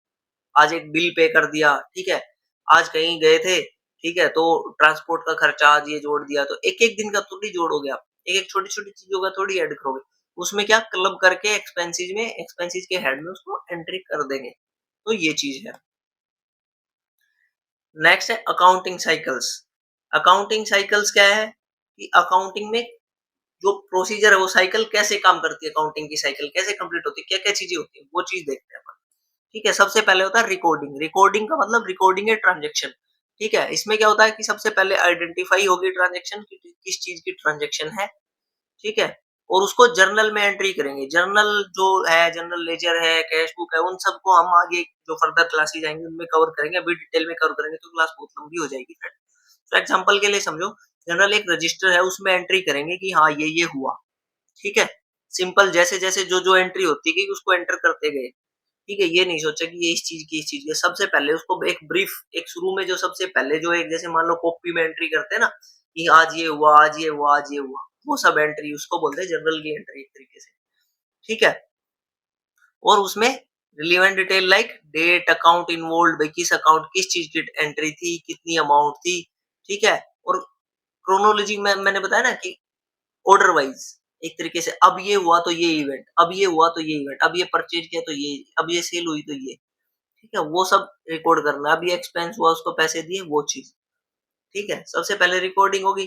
Speaker 1: आज एक बिल पे कर दिया, ठीक है, आज कहीं गए थे, ठीक है, तो ट्रांसपोर्ट का खर्चा आज ये जोड़ दिया, तो एक एक दिन का थोड़ी जोड़ोगे आप, एक एक छोटी छोटी चीजों का थोड़ी ऐड करोगे। उसमें क्या क्लब करके एक्सपेंसेस के हेड में उसको एंट्री कर देंगे, तो ये चीज है। नेक्स्ट है अकाउंटिंग साइकिल्स। अकाउंटिंग साइकिल्स क्या है कि अकाउंटिंग में जो प्रोसीजर है, वो साइकिल कैसे काम करती है, अकाउंटिंग की साइकिल कैसे कंप्लीट होती है, क्या क्या चीजें होती है, वो चीज देखते हैं अपन, ठीक है? सबसे पहले होता है रिकॉर्डिंग। रिकॉर्डिंग का मतलब रिकॉर्डिंग है ट्रांजेक्शन, ठीक है? इसमें क्या होता है कि सबसे पहले आइडेंटिफाई होगी ट्रांजेक्शन किस चीज की ट्रांजेक्शन है, ठीक है, और उसको जर्नल में एंट्री करेंगे। जर्नल जो है, जनरल लेजर है, कैश बुक है, उन सबको हम आगे जो फर्दर क्लासेस आएंगे उनमें कवर करेंगे, अभी डिटेल में कवर करेंगे तो क्लास बहुत लंबी हो जाएगी फिर। तो एग्जांपल के लिए समझो, जनरल एक रजिस्टर है, उसमें एंट्री करेंगे कि हाँ ये हुआ, ठीक है? सिंपल जैसे जैसे जो जो एंट्री होती गई उसको एंटर करते गए, ठीक है? ये नहीं सोचा कि ये इस चीज की सबसे पहले उसको एक ब्रीफ, एक शुरू में जो सबसे पहले जो एक जैसे मान लो कॉपी में एंट्री करते हैं ना, कि आज ये हुआ, आज ये हुआ, आज ये हुआ, वो सब एंट्री उसको बोलते हैं जनरल की एंट्री एक तरीके से, ठीक है। और उसमें relevant detail like date, account involve, भाई किस अकाउंट किस चीज की एंट्री थी, कितनी अमाउंट थी, ठीक है। और क्रोनोलॉजी में मैंने बताया ना कि ऑर्डर वाइज एक तरीके से, अब ये हुआ तो ये इवेंट, अब ये हुआ तो ये इवेंट, अब ये परचेज किया तो ये, अब ये सेल हुई तो ये, ठीक है, वो सब रिकॉर्ड करना है। अब ये एक्सपेंस हुआ, उसको पैसे दिए, वो चीज, ठीक है। सबसे पहले रिकॉर्डिंग होगी,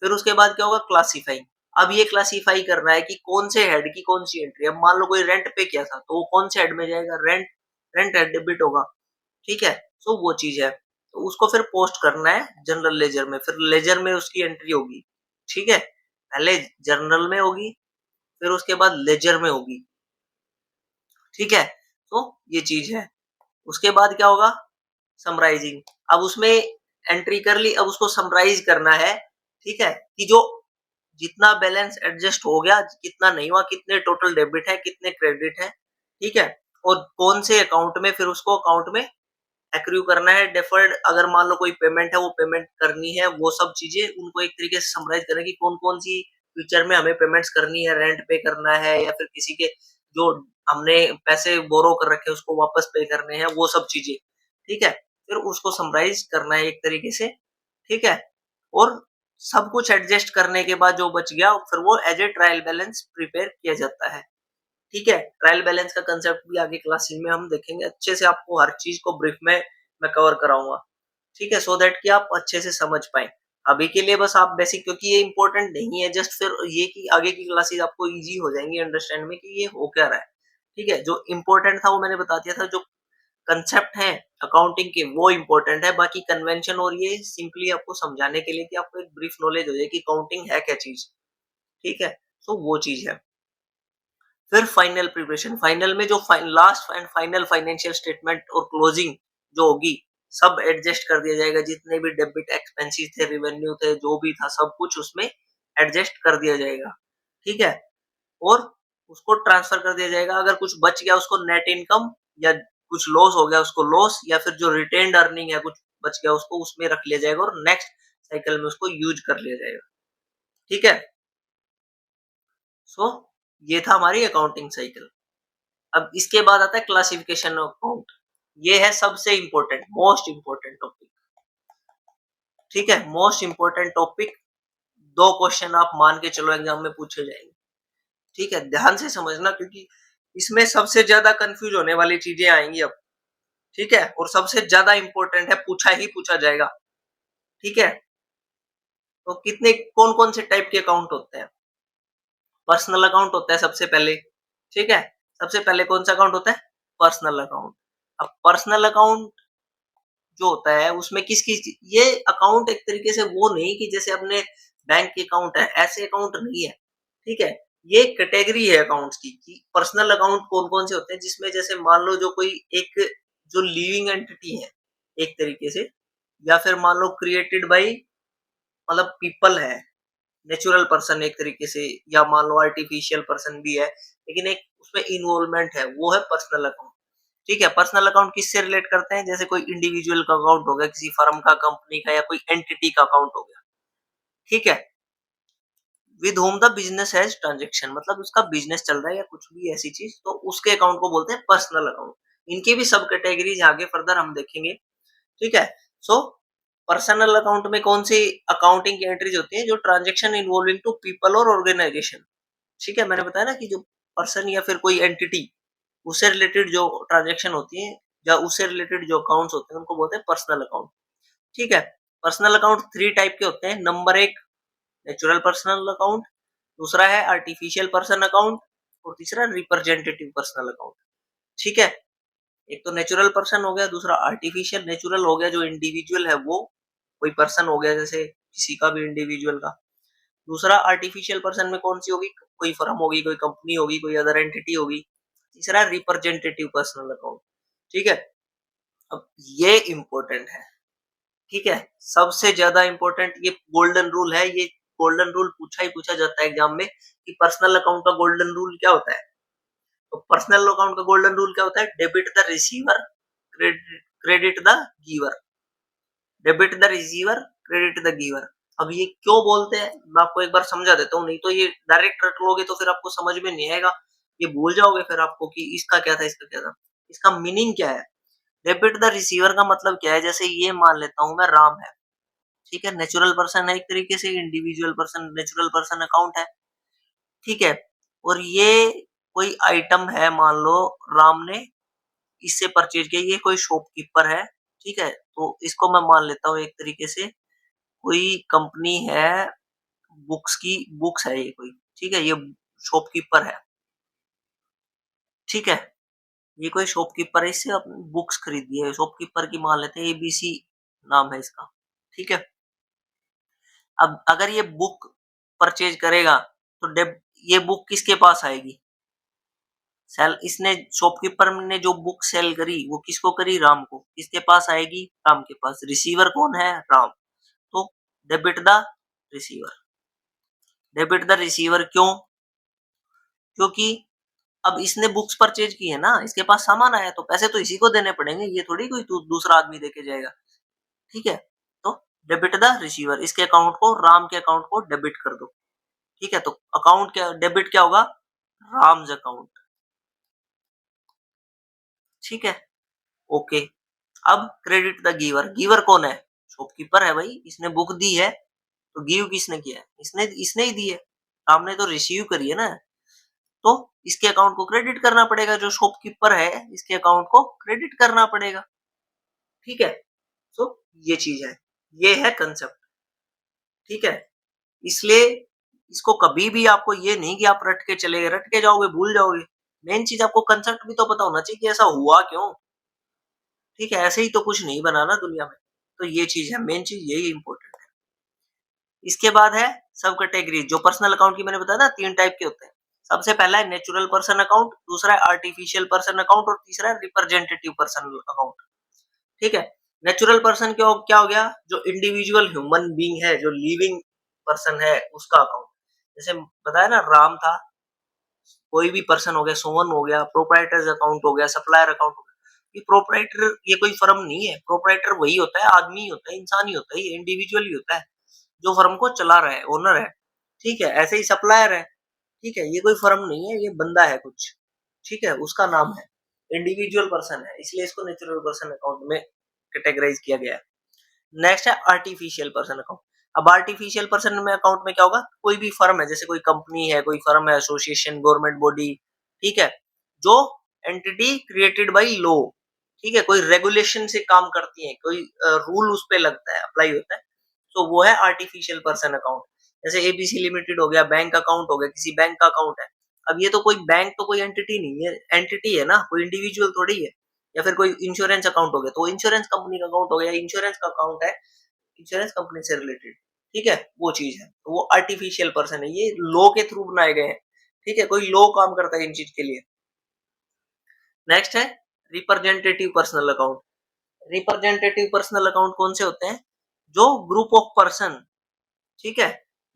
Speaker 1: फिर उसके बाद क्या होगा, क्लासिफाइंग। अब ये क्लासिफाई करना है कि कौन से हेड की कौन सी एंट्री है। अब मान लो कोई रेंट पे किया था, तो वो कौन से हेड में जाएगा, रेंट, रेंट हेड डेबिट होगा, ठीक है। तो वो चीज है, तो उसको फिर पोस्ट करना है जनरल लेजर में, फिर लेजर में उसकी एंट्री होगी, ठीक है। पहले जर्नल में होगी, फिर उसके बाद लेजर में होगी, ठीक है। तो ये चीज है। उसके बाद क्या होगा, समराइजिंग। अब उसमें एंट्री कर ली, अब उसको समराइज करना है, ठीक है, कि जो जितना बैलेंस एडजस्ट हो गया, कितना नहीं हुआ, कितने टोटल डेबिट है, कितने क्रेडिट है, ठीक है। और कौन से अकाउंट में फिर उसको अकाउंट में एक्रू करना है, डेफर्ड अगर मान लो कोई पेमेंट है वो पेमेंट करनी है, वो सब चीजें उनको एक तरीके से समराइज करें कि कौन कौन सी फ्यूचर में हमें पेमेंट्स करनी है, रेंट पे करना है, या फिर किसी के जो हमने पैसे बोरो कर रखे उसको वापस पे करने हैं, वो सब चीजें, ठीक है। फिर उसको समराइज करना है एक तरीके से, ठीक है। और सब कुछ एडजस्ट करने के बाद जो बच गया, फिर वो as a trial balance prepare किया जाता है, ठीक है। ट्रायल बैलेंस का कंसेप्ट भी आगे क्लासेस में हम देखेंगे, अच्छे से आपको हर चीज को ब्रीफ में मैं कवर कराऊंगा, ठीक है, सो दैट कि आप अच्छे से समझ पाए। अभी के लिए बस आप बेसिक, क्योंकि ये इंपॉर्टेंट नहीं है, जस्ट फिर ये कि आगे की क्लासेस आपको इजी हो जाएंगी अंडरस्टैंड में कि ये हो क्या रहा है, ठीक है। जो इंपॉर्टेंट था वो मैंने बता दिया था, जो कंसेप्ट है अकाउंटिंग के वो इंपॉर्टेंट है, बाकी कन्वेंशन और ये सिंपली आपको समझाने के लिए कि आपको एक ब्रीफ नॉलेज हो जाए कि अकाउंटिंग है क्या चीज, ठीक है। तो वो चीज है। फिर फाइनल प्रिपरेशन, फाइनल में जो last and final financial statement और क्लोजिंग जो होगी, सब एडजस्ट कर दिया जाएगा, जितने भी डेबिट एक्सपेंसेस थे, रेवेन्यू थे, जो भी था, सब कुछ उसमें एडजस्ट कर दिया जाएगा, ठीक है। और उसको ट्रांसफर कर दिया जाएगा, अगर कुछ बच गया उसको नेट इनकम, या कुछ लॉस हो गया उसको लॉस, या फिर जो रिटेन्ड अर्निंग है कुछ बच गया उसको उसमें रख लिया जाएगा, और नेक्स्ट साइकिल में उसको यूज कर लिया जाएगा, ठीक है। सो ये था हमारी अकाउंटिंग साइकिल। अब इसके बाद आता है क्लासिफिकेशन ऑफ अकाउंट। ये है सबसे इंपॉर्टेंट, मोस्ट इंपॉर्टेंट टॉपिक, ठीक है। मोस्ट इंपॉर्टेंट टॉपिक, दो क्वेश्चन आप मान के चलो एग्जाम में पूछे जाएंगे, ठीक है। ध्यान से समझना, क्योंकि इसमें सबसे ज्यादा कंफ्यूज होने वाली चीजें आएंगी अब, ठीक है। और सबसे ज्यादा इंपॉर्टेंट है, पूछा ही पूछा जाएगा, ठीक है। तो कितने कौन कौन से टाइप के अकाउंट होते हैं। पर्सनल अकाउंट होता है सबसे पहले, ठीक है। सबसे पहले कौन सा अकाउंट होता है, पर्सनल अकाउंट। अब पर्सनल अकाउंट जो होता है उसमें किस किस, ये अकाउंट एक तरीके से वो नहीं कि जैसे अपने बैंक के अकाउंट है, ऐसे अकाउंट नहीं है, ठीक है। ये कैटेगरी है अकाउंट्स की कि पर्सनल अकाउंट कौन कौन से होते हैं, जिसमें जैसे मान लो जो कोई एक जो लिविंग एंटिटी है एक तरीके से, या फिर मान लो क्रिएटेड बाई, मतलब पीपल है, नेचुरल पर्सन एक तरीके से, या मान लो आर्टिफिशियल पर्सन भी है, लेकिन एक उसमें इन्वॉल्वमेंट है, वो है पर्सनल अकाउंट, ठीक है। पर्सनल अकाउंट किससे रिलेट करते हैं, जैसे कोई इंडिविजुअल का अकाउंट हो गया, किसी फर्म का, कंपनी का, या कोई एंटिटी का अकाउंट हो गया, ठीक है। With home the business has transaction, मतलब उसका बिजनेस चल रहा है या कुछ भी ऐसी चीज, तो उसके अकाउंट को बोलते हैं पर्सनल अकाउंट। इनकी भी सब कैटेगरीज आगे फर्दर हम देखेंगे, ठीक है। सो पर्सनल अकाउंट में कौन सी अकाउंटिंग की एंट्रीज होती है, जो ट्रांजेक्शन इन्वॉल्विंग टू पीपल और ऑर्गेनाइजेशन, ठीक है। मैंने बताया ना कि जो पर्सन या फिर कोई एंटिटी, उससे रिलेटेड जो ट्रांजेक्शन होती है, या उससे रिलेटेड जो अकाउंट्स होते हैं, उनको बोलते हैं पर्सनल अकाउंट, ठीक है। पर्सनल अकाउंट थ्री टाइप के होते हैं। नंबर एक, नेचुरल पर्सनल अकाउंट, दूसरा है आर्टिफिशियल पर्सन अकाउंट, और तीसरा रिप्रेजेंटेटिव पर्सनल अकाउंट, ठीक है। एक तो नेचुरल पर्सन हो गया, दूसरा आर्टिफिशियल। नेचुरल हो गया जो इंडिविजुअल है, वो कोई पर्सन हो गया, जैसे किसी का भी इंडिविजुअल का। दूसरा आर्टिफिशियल पर्सन में कौन सी होगी, कोई फर्म होगी, कोई कंपनी होगी, कोई अदर एंटिटी होगी। तीसरा रिप्रेजेंटेटिव पर्सनल अकाउंट, ठीक है। अब ये इंपॉर्टेंट है, ठीक है। सबसे ज्यादा इंपॉर्टेंट ये गोल्डन रूल है। ये गोल्डन रूल पूछा ही पूछा जाता है एग्जाम में कि पर्सनल अकाउंट का गोल्डन रूल क्या होता है। तो पर्सनल अकाउंट का गोल्डन रूल क्या होता है, debit the receiver, credit the giver, debit the receiver, credit the giver. अब ये क्यों बोलते हैं मैं आपको एक बार समझा देता हूँ, नहीं तो ये डायरेक्ट रट लोगे तो फिर आपको समझ में नहीं आएगा, ये भूल जाओगे फिर आपको कि इसका क्या था, इसका क्या था। इसका मीनिंग क्या है? डेबिट द रिसीवर का मतलब क्या है? जैसे ये मान लेता हूँ मैं राम है, ठीक है, नेचुरल पर्सन है एक तरीके से, individual person, natural person account है, ठीक है। और ये कोई आइटम है, मान लो राम ने इससे परचेज किया, ये कोई शॉपकीपर है, ठीक है, तो इसको मैं मान लेता हूँ एक तरीके से कोई कंपनी है, बुक्स की बुक्स है ये कोई, ठीक है, ये शॉपकीपर है, ठीक है, ये कोई शॉपकीपर है, इससे अपनी बुक्स खरीदी है, शॉपकीपर की मान लेते हैं, एबीसी नाम है इसका, ठीक है। अब अगर ये बुक परचेज करेगा तो डेब ये बुक किसके पास आएगी? सेल इसने शॉपकीपर ने जो बुक सेल करी वो किसको करी? राम को। किसके पास आएगी? राम के पास। रिसीवर कौन है? राम। तो debit the receiver. Debit the receiver क्यों? क्योंकि अब इसने बुक्स परचेज की है ना, इसके पास सामान आया तो पैसे तो इसी को देने पड़ेंगे, ये थोड़ी कोई दूसरा आदमी देके जाएगा, ठीक है। तो डेबिट द रिसीवर, इसके अकाउंट को, राम के अकाउंट को डेबिट कर दो, ठीक है। तो अकाउंट क्या, डेबिट क्या होगा? राम्स अकाउंट, ठीक है, ओके। अब क्रेडिट द गिवर। गिवर कौन है? शॉपकीपर है भाई, इसने बुक दी है तो गिव किसने किया है? इसने इसने ही दी है, हमने तो रिसीव करी है ना, तो इसके अकाउंट को क्रेडिट करना पड़ेगा, जो शॉपकीपर है इसके अकाउंट को क्रेडिट करना पड़ेगा, ठीक है। तो ये चीज है, ये है कंसेप्ट, ठीक है। इसलिए इसको कभी भी आपको ये नहीं कि आप रट के चले गए, रट के जाओगे भूल जाओगे। मेन चीज आपको कंसेप्ट भी तो पता होना चाहिए कि ऐसा हुआ क्यों, ठीक है, ऐसे ही तो कुछ नहीं बना ना दुनिया में। तो ये चीज है, मेन चीज यही इंपॉर्टेंट है। इसके बाद है सब कैटेगरी, जो पर्सनल अकाउंट की मैंने बताया ना, 3 टाइप के होते हैं। सबसे पहला है नेचुरल पर्सन अकाउंट, दूसरा है आर्टिफिशियल पर्सन अकाउंट और तीसरा है रिप्रेजेंटेटिव पर्सन अकाउंट, ठीक है। नेचुरल पर्सन क्या हो गया? जो इंडिविजुअल ह्यूमन बीइंग है, जो लिविंग पर्सन है, उसका अकाउंट। जैसे बताया ना, राम था, कोई भी पर्सन हो गया, सोहन हो गया, प्रोप्राइटर्स अकाउंट हो गया, सप्लायर अकाउंट हो गया। ये प्रोप्राइटर, ये कोई फर्म नहीं है, प्रोप्राइटर वही होता है, आदमी ही होता है, इंसान ही होता है, ये इंडिविजुअल ही होता है जो फर्म को चला रहा है, ओनर है, ठीक है। ऐसे ही सप्लायर है, ठीक है, ये कोई फर्म नहीं है, ये बंदा है कुछ, ठीक है, उसका नाम है, इंडिविजुअल पर्सन है, इसलिए इसको नेचुरल पर्सन अकाउंट में कैटेगराइज किया गया है। नेक्स्ट है आर्टिफिशियल पर्सन अकाउंट। अब आर्टिफिशियल पर्सन में अकाउंट में क्या होगा? कोई भी फर्म है, जैसे कोई कंपनी है, कोई फर्म है, एसोसिएशन, गवर्नमेंट बॉडी, ठीक है, जो एंटिटी क्रिएटेड बाय लॉ, ठीक है, कोई रेगुलेशन से काम करती है, कोई रूल उस पे लगता है, अप्लाई होता है, तो वो है आर्टिफिशियल पर्सन अकाउंट। जैसे एबीसी लिमिटेड हो गया, बैंक अकाउंट हो गया, किसी बैंक का अकाउंट है। अब ये तो कोई बैंक तो कोई एंटिटी नहीं है, एंटिटी है ना, कोई इंडिविजुअल थोड़ी है। या फिर कोई इंश्योरेंस अकाउंट हो गया, तो इंश्योरेंस कंपनी का अकाउंट हो गया, इंश्योरेंस का अकाउंट है, इंश्योरेंस कंपनी से रिलेटेड, ठीक है, वो चीज है, तो वो आर्टिफिशियल पर्सन है, ये लॉ के थ्रू बनाए गए हैं, ठीक है, कोई लॉ काम करता है इन चीज के लिए। नेक्स्ट है representative personal account. Representative personal account कौन से होते हैं? जो ग्रुप ऑफ पर्सन, ठीक है,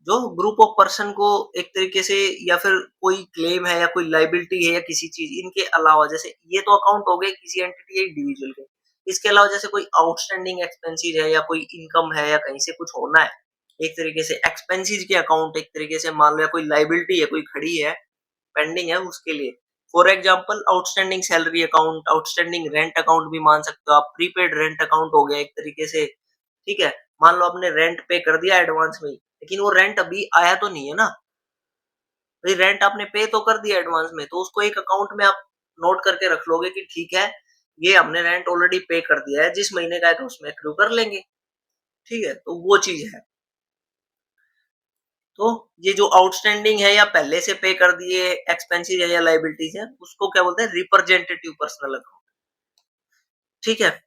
Speaker 1: जो ग्रुप ऑफ पर्सन को एक तरीके से, या फिर कोई क्लेम है या कोई लाइबिलिटी है या किसी चीज, इनके अलावा, जैसे ये तो अकाउंट हो गए किसी एंटिटी या इंडिविजुअल के, इसके अलावा जैसे कोई आउटस्टैंडिंग एक्सपेंसेस है या कोई इनकम है या कहीं से कुछ होना है, एक तरीके से एक्सपेंसेस के अकाउंट, एक तरीके से मान लो, या कोई लाइबिलिटी है, कोई खड़ी है, पेंडिंग है, उसके लिए। For example outstanding salary account, outstanding rent account भी मान सकते हो आप, प्रीपेड रेंट अकाउंट हो गया एक तरीके से, ठीक है। मान लो आपने रेंट पे कर दिया एडवांस में, लेकिन वो रेंट अभी आया तो नहीं है ना, भाई रेंट आपने पे तो कर दिया एडवांस में, तो उसको एक अकाउंट में आप नोट करके रख लोगे कि ठीक है, ये हमने रेंट ऑलरेडी पे कर दिया है, जिस महीने का है तो उसमें एक्रू कर लेंगे, ठीक है, तो वो चीज है। तो ये जो आउटस्टैंडिंग है या पहले से पे कर दिए एक्सपेंसेस है या लाइबिलिटीज है, उसको क्या बोलते हैं? रिप्रेजेंटेटिव पर्सनल अकाउंट, ठीक है।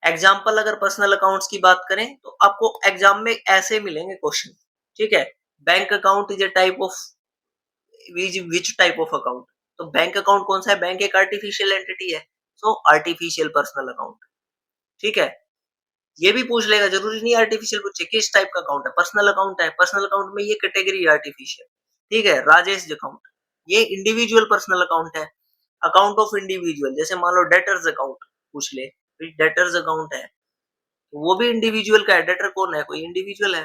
Speaker 1: एग्जाम्पल अगर पर्सनल अकाउंट्स की बात करें तो आपको एग्जाम में ऐसे मिलेंगे क्वेश्चन, ठीक है। Bank account is a type of, which type of account? तो बैंक अकाउंट कौन सा है? बैंक एक आर्टिफिशियल एंटिटी है, सो आर्टिफिशियल पर्सनल अकाउंट, ठीक है। ये भी पूछ लेगा, जरूरी नहीं आर्टिफिशियल पूछे, किस टाइप का अकाउंट है? पर्सनल अकाउंट है, पर्सनल अकाउंट में ये कैटेगरी आर्टिफिशियल, ठीक है। राजेश अकाउंट, ये इंडिविजुअल पर्सनल अकाउंट है। अकाउंट ऑफ इंडिविजुअल, जैसे मान लो डेटर्स अकाउंट पूछ ले, डेटर्स अकाउंट है, वो भी इंडिविजुअल का है। डेटर कौन है? कोई इंडिविजुअल है,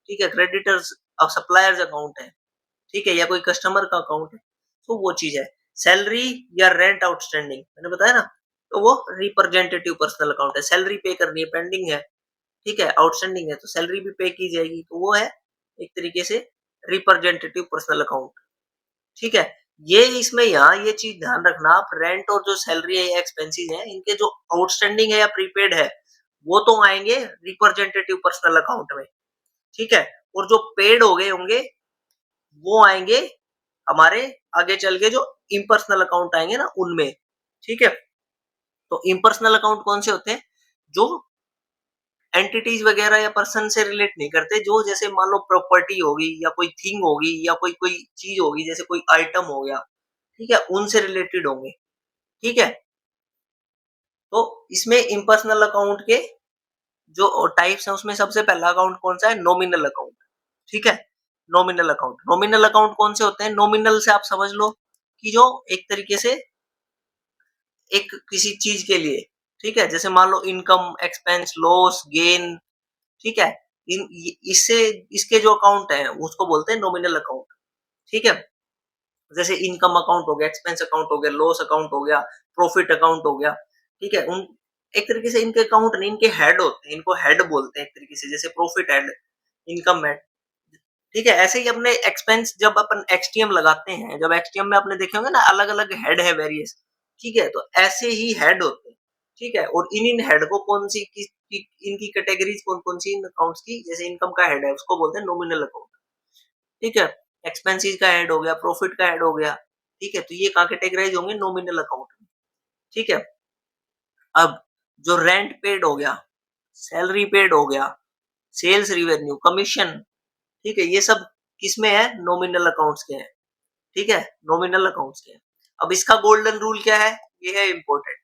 Speaker 1: ठीक है। क्रेडिटर्स और सप्लायर्स अकाउंट है, ठीक है, या कोई कस्टमर का अकाउंट है, तो वो चीज है। सैलरी या रेंट आउटस्टैंडिंग मैंने बताया ना, तो वो रिप्रेजेंटेटिव पर्सनल अकाउंट है। सैलरी पे करनी है, पेंडिंग है, ठीक है, आउटस्टैंडिंग है, तो सैलरी भी पे की जाएगी, तो वो है एक तरीके से रिप्रेजेंटेटिव पर्सनल अकाउंट, ठीक है। ये इसमें यहाँ ये चीज ध्यान रखना, आप रेंट और जो सैलरी है या एक्सपेंसेस है, इनके जो आउटस्टैंडिंग है या प्रीपेड है, वो तो आएंगे रिप्रेजेंटेटिव पर्सनल अकाउंट में, ठीक है। और जो पेड हो गए होंगे वो आएंगे हमारे आगे चल के जो इम्पर्सनल अकाउंट आएंगे ना उनमें, ठीक है। तो इम्पर्सनल अकाउंट कौन से होते हैं? जो एंटिटीज वगैरह या पर्सन से रिलेट नहीं करते, जो जैसे मान लो प्रॉपर्टी होगी या कोई थिंग होगी या कोई कोई चीज होगी, जैसे कोई आइटम हो गया, ठीक है, उनसे रिलेटेड होंगे, ठीक है। तो इसमें इम्पर्सनल अकाउंट के जो टाइप्स हैं उसमें सबसे पहला अकाउंट कौन सा है? नॉमिनल अकाउंट, ठीक है। नॉमिनल अकाउंट, नॉमिनल अकाउंट कौन से होते हैं? नॉमिनल से आप समझ लो कि जो एक तरीके से एक किसी चीज के लिए, ठीक है, जैसे मान low income, expense, loss, gain, ठीक है, इससे इसके जो अकाउंट है उसको बोलते हैं नॉमिनल अकाउंट, ठीक है। जैसे इनकम अकाउंट हो गया, एक्सपेंस अकाउंट हो गया, लॉस अकाउंट हो गया, प्रॉफिट अकाउंट हो गया, ठीक है। उन एक तरीके से इनके अकाउंट नहीं, इनके हेड होते हैं, इनको हेड बोलते हैं एक तरीके से, जैसे प्रॉफिट हेड, इनकम हेड, ठीक है। ऐसे ही अपने एक्सपेंस जब अपन एक्सटीएम लगाते हैं, जब एक्सटीएम में आपने देखे होंगे ना अलग अलग हेड है वेरियस, ठीक है, तो ऐसे ही हेड होते हैं, ठीक है। और इन हेड को कौन सी इनकी कैटेगरीज कौन कौन सी इन अकाउंट्स की, जैसे इनकम का हेड है उसको बोलते हैं नॉमिनल अकाउंट, ठीक है। एक्सपेंसेस का हेड हो गया, प्रॉफिट का हेड हो गया, ठीक है, तो ये कहाँ कैटेगराइज होंगे? नॉमिनल अकाउंट में, ठीक है। अब जो रेंट पेड हो गया, सैलरी पेड हो गया, सेल्स रिवेन्यू, कमीशन, ठीक है, ये सब किसमें है? नॉमिनल अकाउंट्स के हैं, ठीक है, नॉमिनल अकाउंट्स के हैं। अब इसका गोल्डन रूल क्या है? ये है इंपॉर्टेंट।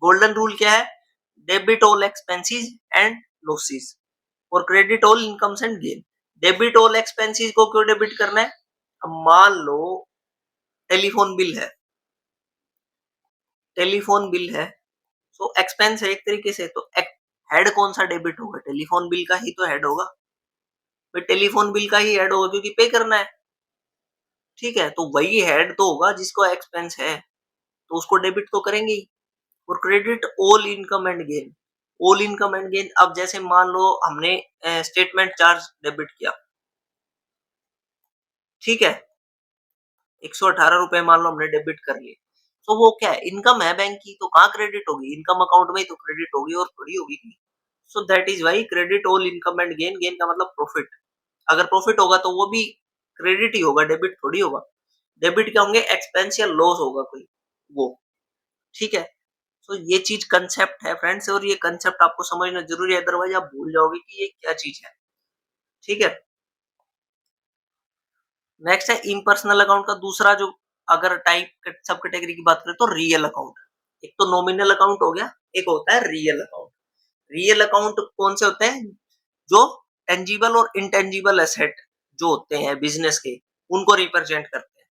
Speaker 1: गोल्डन रूल क्या है? Debit all expenses and losses और credit all incomes and gain. Debit all expenses को क्यों डेबिट करना है? अब मान लो टेलीफोन बिल है, टेलीफोन बिल है, तो एक्सपेंस है एक तरीके से, तो हेड कौन सा डेबिट होगा? टेलीफोन बिल का ही तो हेड होगा, भाई टेलीफोन बिल का ही हेड होगा क्योंकि पे करना है, ठीक है। तो वही हेड तो होगा जिसको एक्सपेंस है, तो उसको डेबिट तो करेंगे ही। और credit all income and gain, all income and gain, अब जैसे मान लो हमने स्टेटमेंट चार्ज डेबिट किया, ठीक है, 118 रुपए मान लो हमने डेबिट कर लिए, तो वो क्या है? इनकम है बैंक की, तो कहाँ क्रेडिट होगी? इनकम अकाउंट में ही तो क्रेडिट होगी और थोड़ी होगी। So that is why credit all income and gain, gain का मतलब प्रॉफिट, अगर प्रॉफिट होगा तो वो भी क्रेडिट ही होगा, डेबिट थोड़ी होगा। डेबिट क्या होंगे? एक्सपेंस या लॉस होगा कोई, वो, ठीक है। तो ये चीज कंसेप्ट है फ्रेंड्स, और ये कंसेप्ट आपको समझना जरूरी है, अदरवाइज आप भूल जाओगे कि ये क्या चीज है, ठीक है। नेक्स्ट है इम्पर्सनल अकाउंट का दूसरा जो अगर टाइप सब कैटेगरी की बात करें तो रियल अकाउंट। एक तो नॉमिनल अकाउंट हो गया, एक होता है रियल अकाउंट। रियल अकाउंट कौन से होते हैं? जो टेंजिबल और इंटेंजिबल एसेट जो होते हैं बिजनेस के, उनको रिप्रेजेंट करते हैं।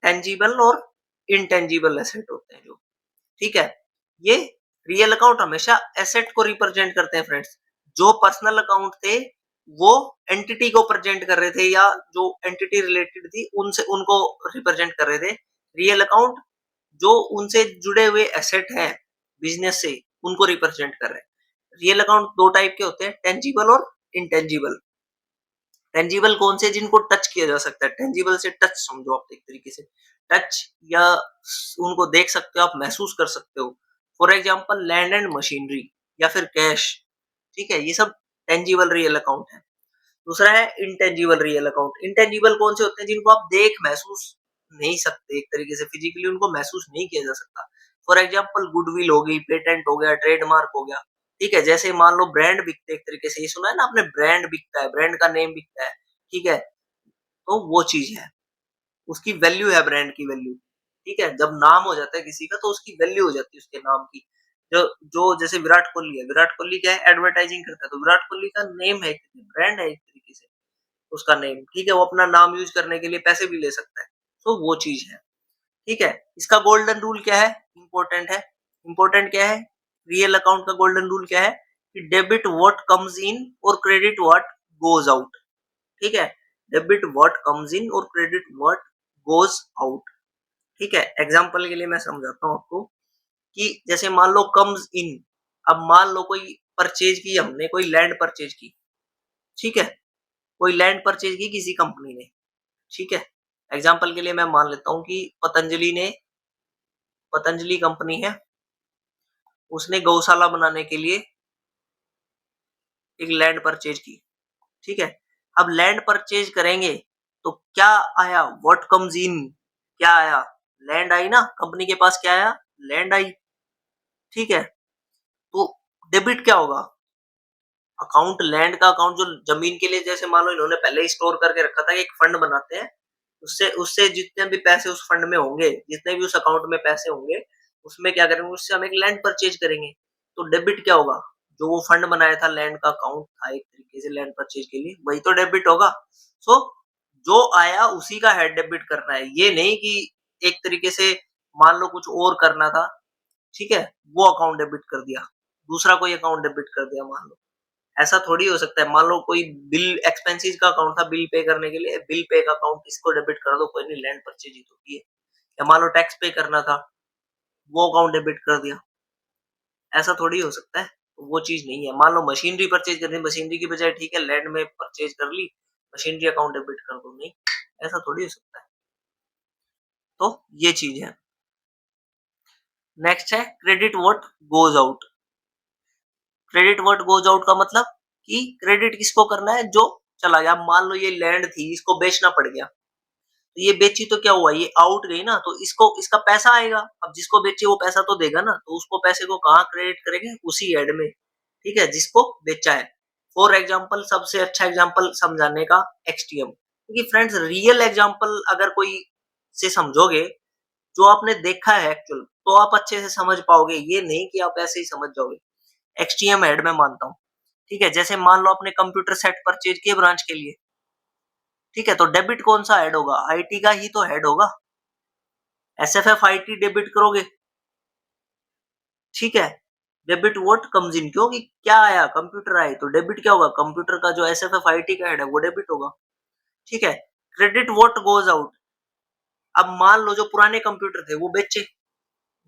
Speaker 1: टेंजिबल और इंटेंजिबल एसेट होते हैं जो, ठीक है। ये रियल अकाउंट हमेशा एसेट को रिप्रेजेंट करते हैं फ्रेंड्स। जो पर्सनल अकाउंट थे वो एंटिटी को प्रेजेंट कर रहे थे, या जो एंटिटी रिलेटेड थी उनसे उनको रिप्रेजेंट कर रहे थे। रियल अकाउंट जो उनसे जुड़े हुए एसेट हैं बिजनेस से, उनको रिप्रेजेंट कर रहे हैं। रियल अकाउंट दो टाइप के होते हैं, टेंजिबल और इंटेंजिबल। टेंजिबल कौन से? जिनको टच किया जा सकता है, टेंजिबल से टच समझो आप एक तरीके से, टच या उनको देख सकते हो आप, महसूस कर सकते हो। For example land and machinery या फिर कैश, ठीक है, ये सब टेंजिबल रियल अकाउंट है। दूसरा है इंटेंजिबल रियल अकाउंट। इंटेंजिबल कौन से होते हैं? जिनको आप देख महसूस नहीं सकते, एक तरीके से फिजिकली उनको महसूस नहीं किया जा सकता। फॉर एग्जांपल गुडविल हो गई, पेटेंट हो गया, ट्रेडमार्क हो गया, ठीक है। जैसे मान लो ब्रांड बिकते, एक तरीके से ये सुना है ना आपने, ब्रांड बिकता है, ब्रांड का नेम बिकता है, ठीक है, तो वो चीज है, उसकी वैल्यू है, ब्रांड की वैल्यू, ठीक है। जब नाम हो जाता है किसी का तो उसकी वैल्यू हो जाती है उसके नाम की। जो जो जैसे विराट कोहली है, विराट कोहली क्या है? एडवर्टाइजिंग करता है, तो विराट कोहली का नेम है, ब्रांड है एक तरीके से उसका नेम, ठीक है। वो अपना नाम यूज करने के लिए पैसे भी ले सकता है, तो वो चीज है, ठीक है। इसका गोल्डन रूल क्या है? इंपॉर्टेंट है। इंपॉर्टेंट क्या है? रियल अकाउंट का गोल्डन रूल क्या है? कि डेबिट व्हाट कम्स इन और क्रेडिट व्हाट गोज आउट। ठीक है, डेबिट व्हाट कम्स इन और क्रेडिट व्हाट गोज आउट। ठीक है, एग्जांपल के लिए मैं समझाता हूँ आपको कि जैसे मान लो कम्स इन, अब मान लो कोई परचेज की, हमने कोई लैंड परचेज की। ठीक है, कोई लैंड परचेज की किसी कंपनी ने। ठीक है, एग्जांपल के लिए मैं मान लेता हूँ कि पतंजलि कंपनी है, उसने गौशाला बनाने के लिए एक लैंड परचेज की। ठीक है, अब लैंड परचेज करेंगे तो क्या आया, व्हाट कम्स इन, क्या आया, लैंड आई ना, कंपनी के पास क्या आया, लैंड आई। ठीक है, तो डेबिट क्या होगा, अकाउंट, लैंड का अकाउंट, जो जमीन के लिए, जैसे मान लो इन्होंने पहले ही स्टोर करके रखा था कि एक फंड बनाते हैं, उससे उससे जितने भी पैसे उस फंड में होंगे, जितने भी उस अकाउंट में पैसे होंगे, उसमें क्या करेंगे, उससे हम एक लैंड परचेज करेंगे। तो डेबिट क्या होगा, जो वो फंड बनाया था, लैंड का अकाउंट था एक तरीके से लैंड परचेज के लिए, वही तो डेबिट होगा। सो जो आया उसी का हेड डेबिट करना है, ये नहीं कि एक तरीके से मान लो कुछ और करना था। ठीक है, वो अकाउंट डेबिट कर दिया, दूसरा कोई अकाउंट डेबिट कर दिया, मान लो ऐसा थोड़ी हो सकता है। मान लो कोई बिल एक्सपेंसेस का अकाउंट था, बिल पे करने के लिए, बिल पे का अकाउंट इसको डेबिट कर दो, कोई नहीं, लैंड परचेज ही तो की है। या मान लो टैक्स पे करना था, वो अकाउंट डेबिट कर दिया, ऐसा थोड़ी हो सकता है। तो वो चीज नहीं है। मान लो मशीनरी परचेज करनी, मशीनरी की बजाय ठीक है लैंड में परचेज कर ली, मशीनरी अकाउंट डेबिट कर दो, नहीं, ऐसा थोड़ी हो सकता है। तो ये चीज है। नेक्स्ट है credit what goes out. Credit what goes out का मतलब कि क्रेडिट किसको करना है, जो चला गया। मान लो ये लैंड थी, इसको बेचना पड़ गया, तो ये बेची तो क्या हुआ, ये आउट गई ना, तो इसको इसका पैसा आएगा। अब जिसको बेची वो पैसा तो देगा ना, तो उसको पैसे को कहाँ क्रेडिट करेंगे, उसी हेड में। ठीक है, जिसको बेचा है। फॉर एग्जाम्पल, सबसे अच्छा एग्जाम्पल समझाने का एक्सटीएम, क्योंकि फ्रेंड्स रियल एग्जाम्पल अगर कोई से समझोगे, जो आपने देखा है एक्चुअल, तो आप अच्छे से समझ पाओगे, ये नहीं कि आप ऐसे ही समझ जाओगे। एक्सटीएम हेड में मानता हूँ। ठीक है, जैसे मान लो आपने कंप्यूटर सेट परचेज किए ब्रांच के लिए। ठीक है, तो डेबिट कौन सा हेड होगा, आईटी का ही तो हेड होगा। एसएफएफ आईटी डेबिट करोगे। ठीक है, डेबिट व्हाट कम्स इन, क्योंकि क्या आया, कंप्यूटर आए, तो डेबिट क्या होगा, कंप्यूटर का जो एसएफएफ आईटी का हेड है वो डेबिट होगा। ठीक है, क्रेडिट व्हाट गोज आउट। अब मान लो जो पुराने कंप्यूटर थे वो बेचे,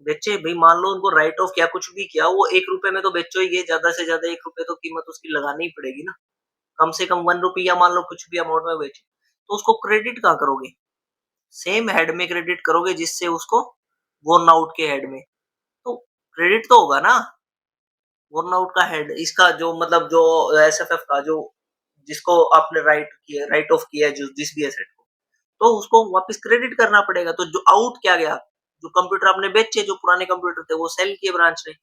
Speaker 1: बेचे भाई, मान लो उनको राइट ऑफ किया, कुछ भी किया, वो 1 रुपए में तो बेचो ही, ज्यादा से ज्यादा 1 रुपए तो कीमत उसकी लगानी ही पड़ेगी ना, कम से कम 1 रुपया, मान लो कुछ भी अमाउंट में बेचे, तो उसको क्रेडिट कहाँ करोगे, सेम हेड में क्रेडिट करोगे जिससे उसको वॉर्न आउट के हेड में। तो क्रेडिट तो होगा ना, वॉर्न आउट का हेड, इसका जो मतलब जो एसएफएफ का जो, जिसको आपने राइट किया, राइट ऑफ किया है, जो जिस भी एसेट को, तो उसको वापस क्रेडिट करना पड़ेगा। तो जो आउट क्या गया, जो कंप्यूटर आपने बेचे, जो पुराने कंप्यूटर थे वो सेल किए ब्रांच ने।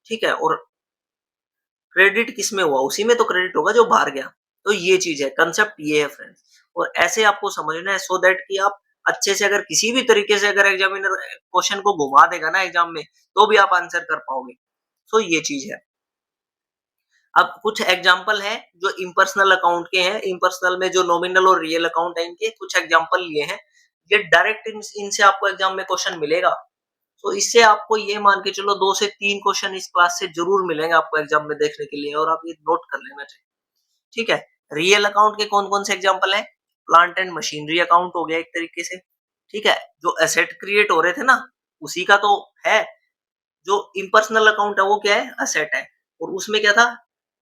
Speaker 1: ठीक है, और क्रेडिट किस में हुआ, उसी में तो क्रेडिट होगा जो बाहर गया। तो ये चीज है, कंसेप्ट ये है फ्रेंड्स, और ऐसे आपको समझना है सो दैट कि आप अच्छे से, अगर किसी भी तरीके से अगर एग्जामिनर क्वेश्चन को घुमा देगा ना एग्जाम में, तो भी आप आंसर कर पाओगे। तो ये चीज है। अब कुछ एग्जाम्पल है जो इम्पर्सनल अकाउंट के हैं, इम्पर्सनल में जो नॉमिनल और रियल अकाउंट है, इनके कुछ एग्जाम्पल लिए हैं। ये डायरेक्ट इनसे आपको एग्जाम में क्वेश्चन मिलेगा। तो इससे आपको ये मान के चलो 2 से 3 क्वेश्चन इस क्लास से जरूर मिलेंगे आपको एग्जाम में देखने के लिए, और आप ये नोट कर लेना चाहिए। ठीक है, रियल अकाउंट के कौन कौन से एग्जाम्पल है, प्लांट एंड मशीनरी अकाउंट हो गया एक तरीके से। ठीक है, जो एसेट क्रिएट हो रहे थे ना, उसी का तो है। जो इम्पर्सनल अकाउंट है वो क्या है, असेट है। और उसमें क्या था,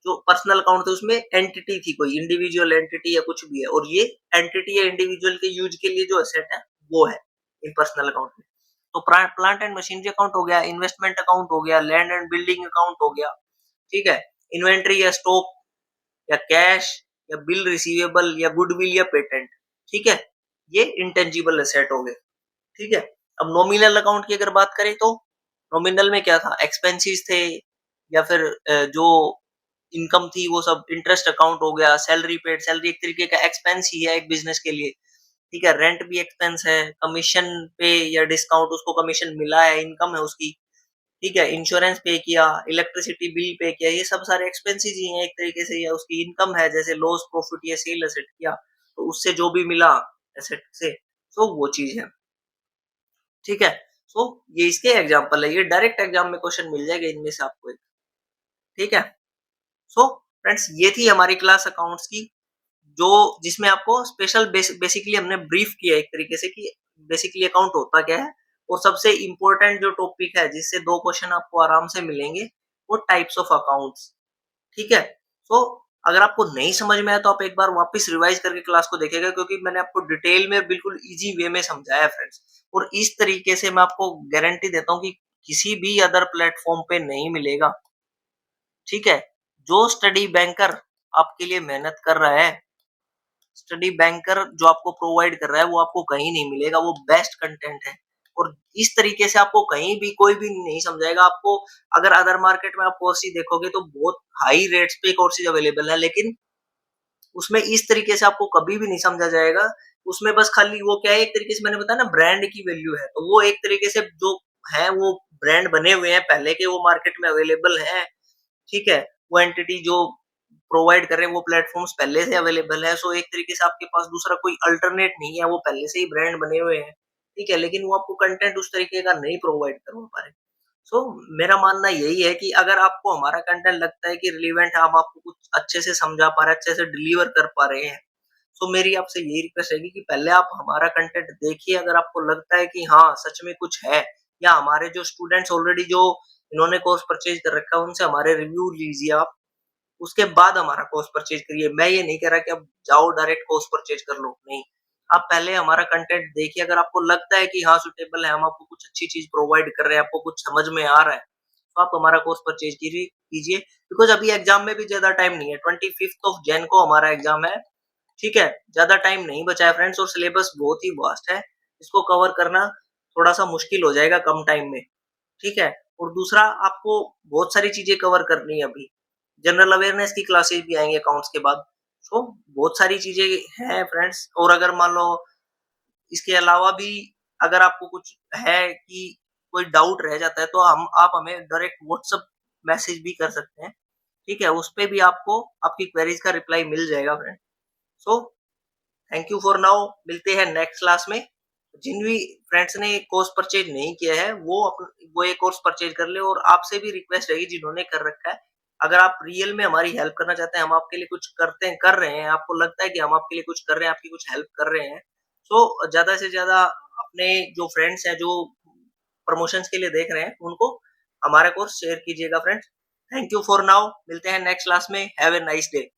Speaker 1: जो पर्सनल अकाउंट थे उसमें एंटिटी थी, कोई इंडिविजुअल एंटिटी या कुछ भी है, और ये एंटिटी या इंडिविजुअल के यूज के लिए जो असेट है वो है इम्पर्सनल अकाउंट में। तो प्लांट एंड मशीनरी अकाउंट हो गया, इन्वेस्टमेंट अकाउंट हो गया, लैंड एंड बिल्डिंग अकाउंट हो गया। ठीक है, इन्वेंट्री या स्टॉक या कैश या बिल रिसीवेबल या गुडविल या पेटेंट। ठीक है, ये इंटेंजिबल एसेट हो गए। ठीक है, अब नॉमिनल अकाउंट की अगर बात करें तो नॉमिनल में क्या था, एक्सपेंसेस थे, या फिर जो इनकम थी वो सब, इंटरेस्ट अकाउंट हो गया, सैलरी पेड, सैलरी एक तरीके का एक्सपेंस ही है एक बिजनेस के लिए। ठीक है, रेंट भी एक्सपेंस है, कमीशन पे या डिस्काउंट, उसको कमीशन मिला है, इनकम है उसकी। ठीक है, इंश्योरेंस पे किया, इलेक्ट्रिसिटी बिल पे किया, ये सब सारे एक्सपेंसेस ही हैं एक तरीके से, या उसकी इनकम है, जैसे लॉस प्रॉफिट या सेल एसेट किया, तो उससे जो भी मिला एसेट से, तो वो चीज है। ठीक है, सो ये इसके एग्जाम्पल है, ये डायरेक्ट एग्जाम में क्वेश्चन मिल जाएगा इनमें से आपको एक। ठीक है, सो फ्रेंड्स ये थी हमारी क्लास अकाउंट्स की, जो जिसमें आपको स्पेशल बेसिकली हमने ब्रीफ किया एक तरीके से कि बेसिकली अकाउंट होता क्या है, और सबसे इम्पोर्टेंट जो टॉपिक है जिससे 2 क्वेश्चन आपको आराम से मिलेंगे, वो टाइप्स ऑफ अकाउंट्स। ठीक है? तो अगर आपको नहीं समझ में आया तो आप एक बार वापस रिवाइज करके क्लास को देखिएगा, क्योंकि मैंने आपको डिटेल में बिल्कुल ईज़ी वे में समझाया है फ्रेंड्स। और इस तरीके से मैं आपको गारंटी देता हूँ कि किसी भी अदर प्लेटफ़ॉर्म पे नहीं मिलेगा। ठीक है? जो स्टडी बैंकर आपके लिए मेहनत कर रहा है, स्टडी बैंकर जो आपको प्रोवाइड कर रहा है, वो आपको कहीं नहीं मिलेगा, वो बेस्ट कंटेंट है। और इस तरीके से आपको कहीं भी कोई भी नहीं समझाएगा। आपको अगर अदर मार्केट में आप कोर्सेज़ देखोगे तो बहुत हाई रेट्स पे कोर्सेज़ अवेलेबल है, लेकिन उसमें इस तरीके से आपको कभी भी नहीं समझा जाएगा। उसमें बस खाली वो क्या है, एक तरीके से मैंने बताया ना, ब्रांड की वैल्यू है, तो वो एक तरीके से जो है वो ब्रांड बने हुए हैं पहले के, वो मार्केट में अवेलेबल हैं। ठीक है? वो एंटिटी जो प्रोवाइड कर रहे हैं वो प्लेटफ़ॉर्म्स पहले से अवेलेबल है, सो एक तरीके से आपके पास दूसरा कोई अल्टरनेट नहीं है, वो पहले से ही ब्रांड बने हुए हैं। ठीक है? लेकिन वो आपको कंटेंट उस तरीके का नहीं प्रोवाइड करवा पा रहे। सो मेरा मानना यही है कि अगर आपको हमारा कंटेंट लगता है कि रिलेवेंट है, हम आपको कुछ अच्छे से समझा पा रहे हैं, अच्छे से डिलीवर कर पा रहे हैं, तो मेरी आपसे यही रिक्वेस्ट रहेगी कि पहले आप हमारा कंटेंट देखिए। अगर आपको लगता है कि हाँ, सच में कुछ है, या हमारे जो स्टूडेंट्स ऑलरेडी जो इन्होंने कोर्स परचेज़ कर रखा है, उनसे हमारे रिव्यू लीजिए आप, उसके बाद हमारा कोर्स परचेज़ करिए। मैं ये नहीं कह रहा कि आप जाओ डायरेक्ट कोर्स परचेज़ कर लो, नहीं। आप पहले हमारा कंटेंट देखिए, अगर आपको लगता है कि हाँ, सूटेबल है, हम आपको कुछ अच्छी चीज़ प्रोवाइड कर रहे हैं, आपको कुछ समझ में आ रहा है, तो आप हमारा कोर्स परचेज़ कीजिए। बिकॉज़ अभी एग्ज़ाम में भी ज़्यादा टाइम नहीं है, 25th ऑफ जैन को हमारा एग्ज़ाम है। ठीक है? ज़्यादा टाइम नहीं बचा है फ्रेंड्स, और सिलेबस बहुत ही वास्ट है। इसको कवर करना थोड़ा-सा मुश्किल हो जाएगा कम टाइम में। ठीक है? और दूसरा, आपको बहुत सारी चीज़ें कवर करनी है अभी। जनरल अवेयरनेस की क्लासेस भी आएँगी अकाउंट्स के बाद। सो बहुत सारी चीज़ें हैं फ्रेंड्स, और अगर मान लो इसके अलावा भी अगर आपको कुछ है कि कोई डाउट रह जाता है, तो हम आप हमें डायरेक्ट व्हाट्सएप मैसेज भी कर सकते हैं। ठीक है? उसपे भी आपको आपकी क्वेरीज़ का रिप्लाई मिल जाएगा friend. So thank you for now, मिलते हैं नेक्स्ट क्लास में। जिन भी फ्रेंड्स ने कोर्स परचेज नहीं किया है, वो ये कोर्स परचेज कर ले, और आपसे भी रिक्वेस्ट रहेगी जिन्होंने कर रखा है, अगर आप रियल में हमारी हेल्प करना चाहते हैं, हम आपके लिए कुछ कर रहे हैं, आपको लगता है कि हम आपके लिए कुछ कर रहे हैं, आपकी कुछ हेल्प कर रहे हैं, तो ज़्यादा से ज़्यादा अपने जो फ्रेंड्स हैं, जो प्रमोशंस के लिए देख रहे हैं, उनको हमारा कोर्स शेयर कीजिएगा friends. Thank you for now, मिलते हैं नेक्स्ट क्लास में। Have a nice day.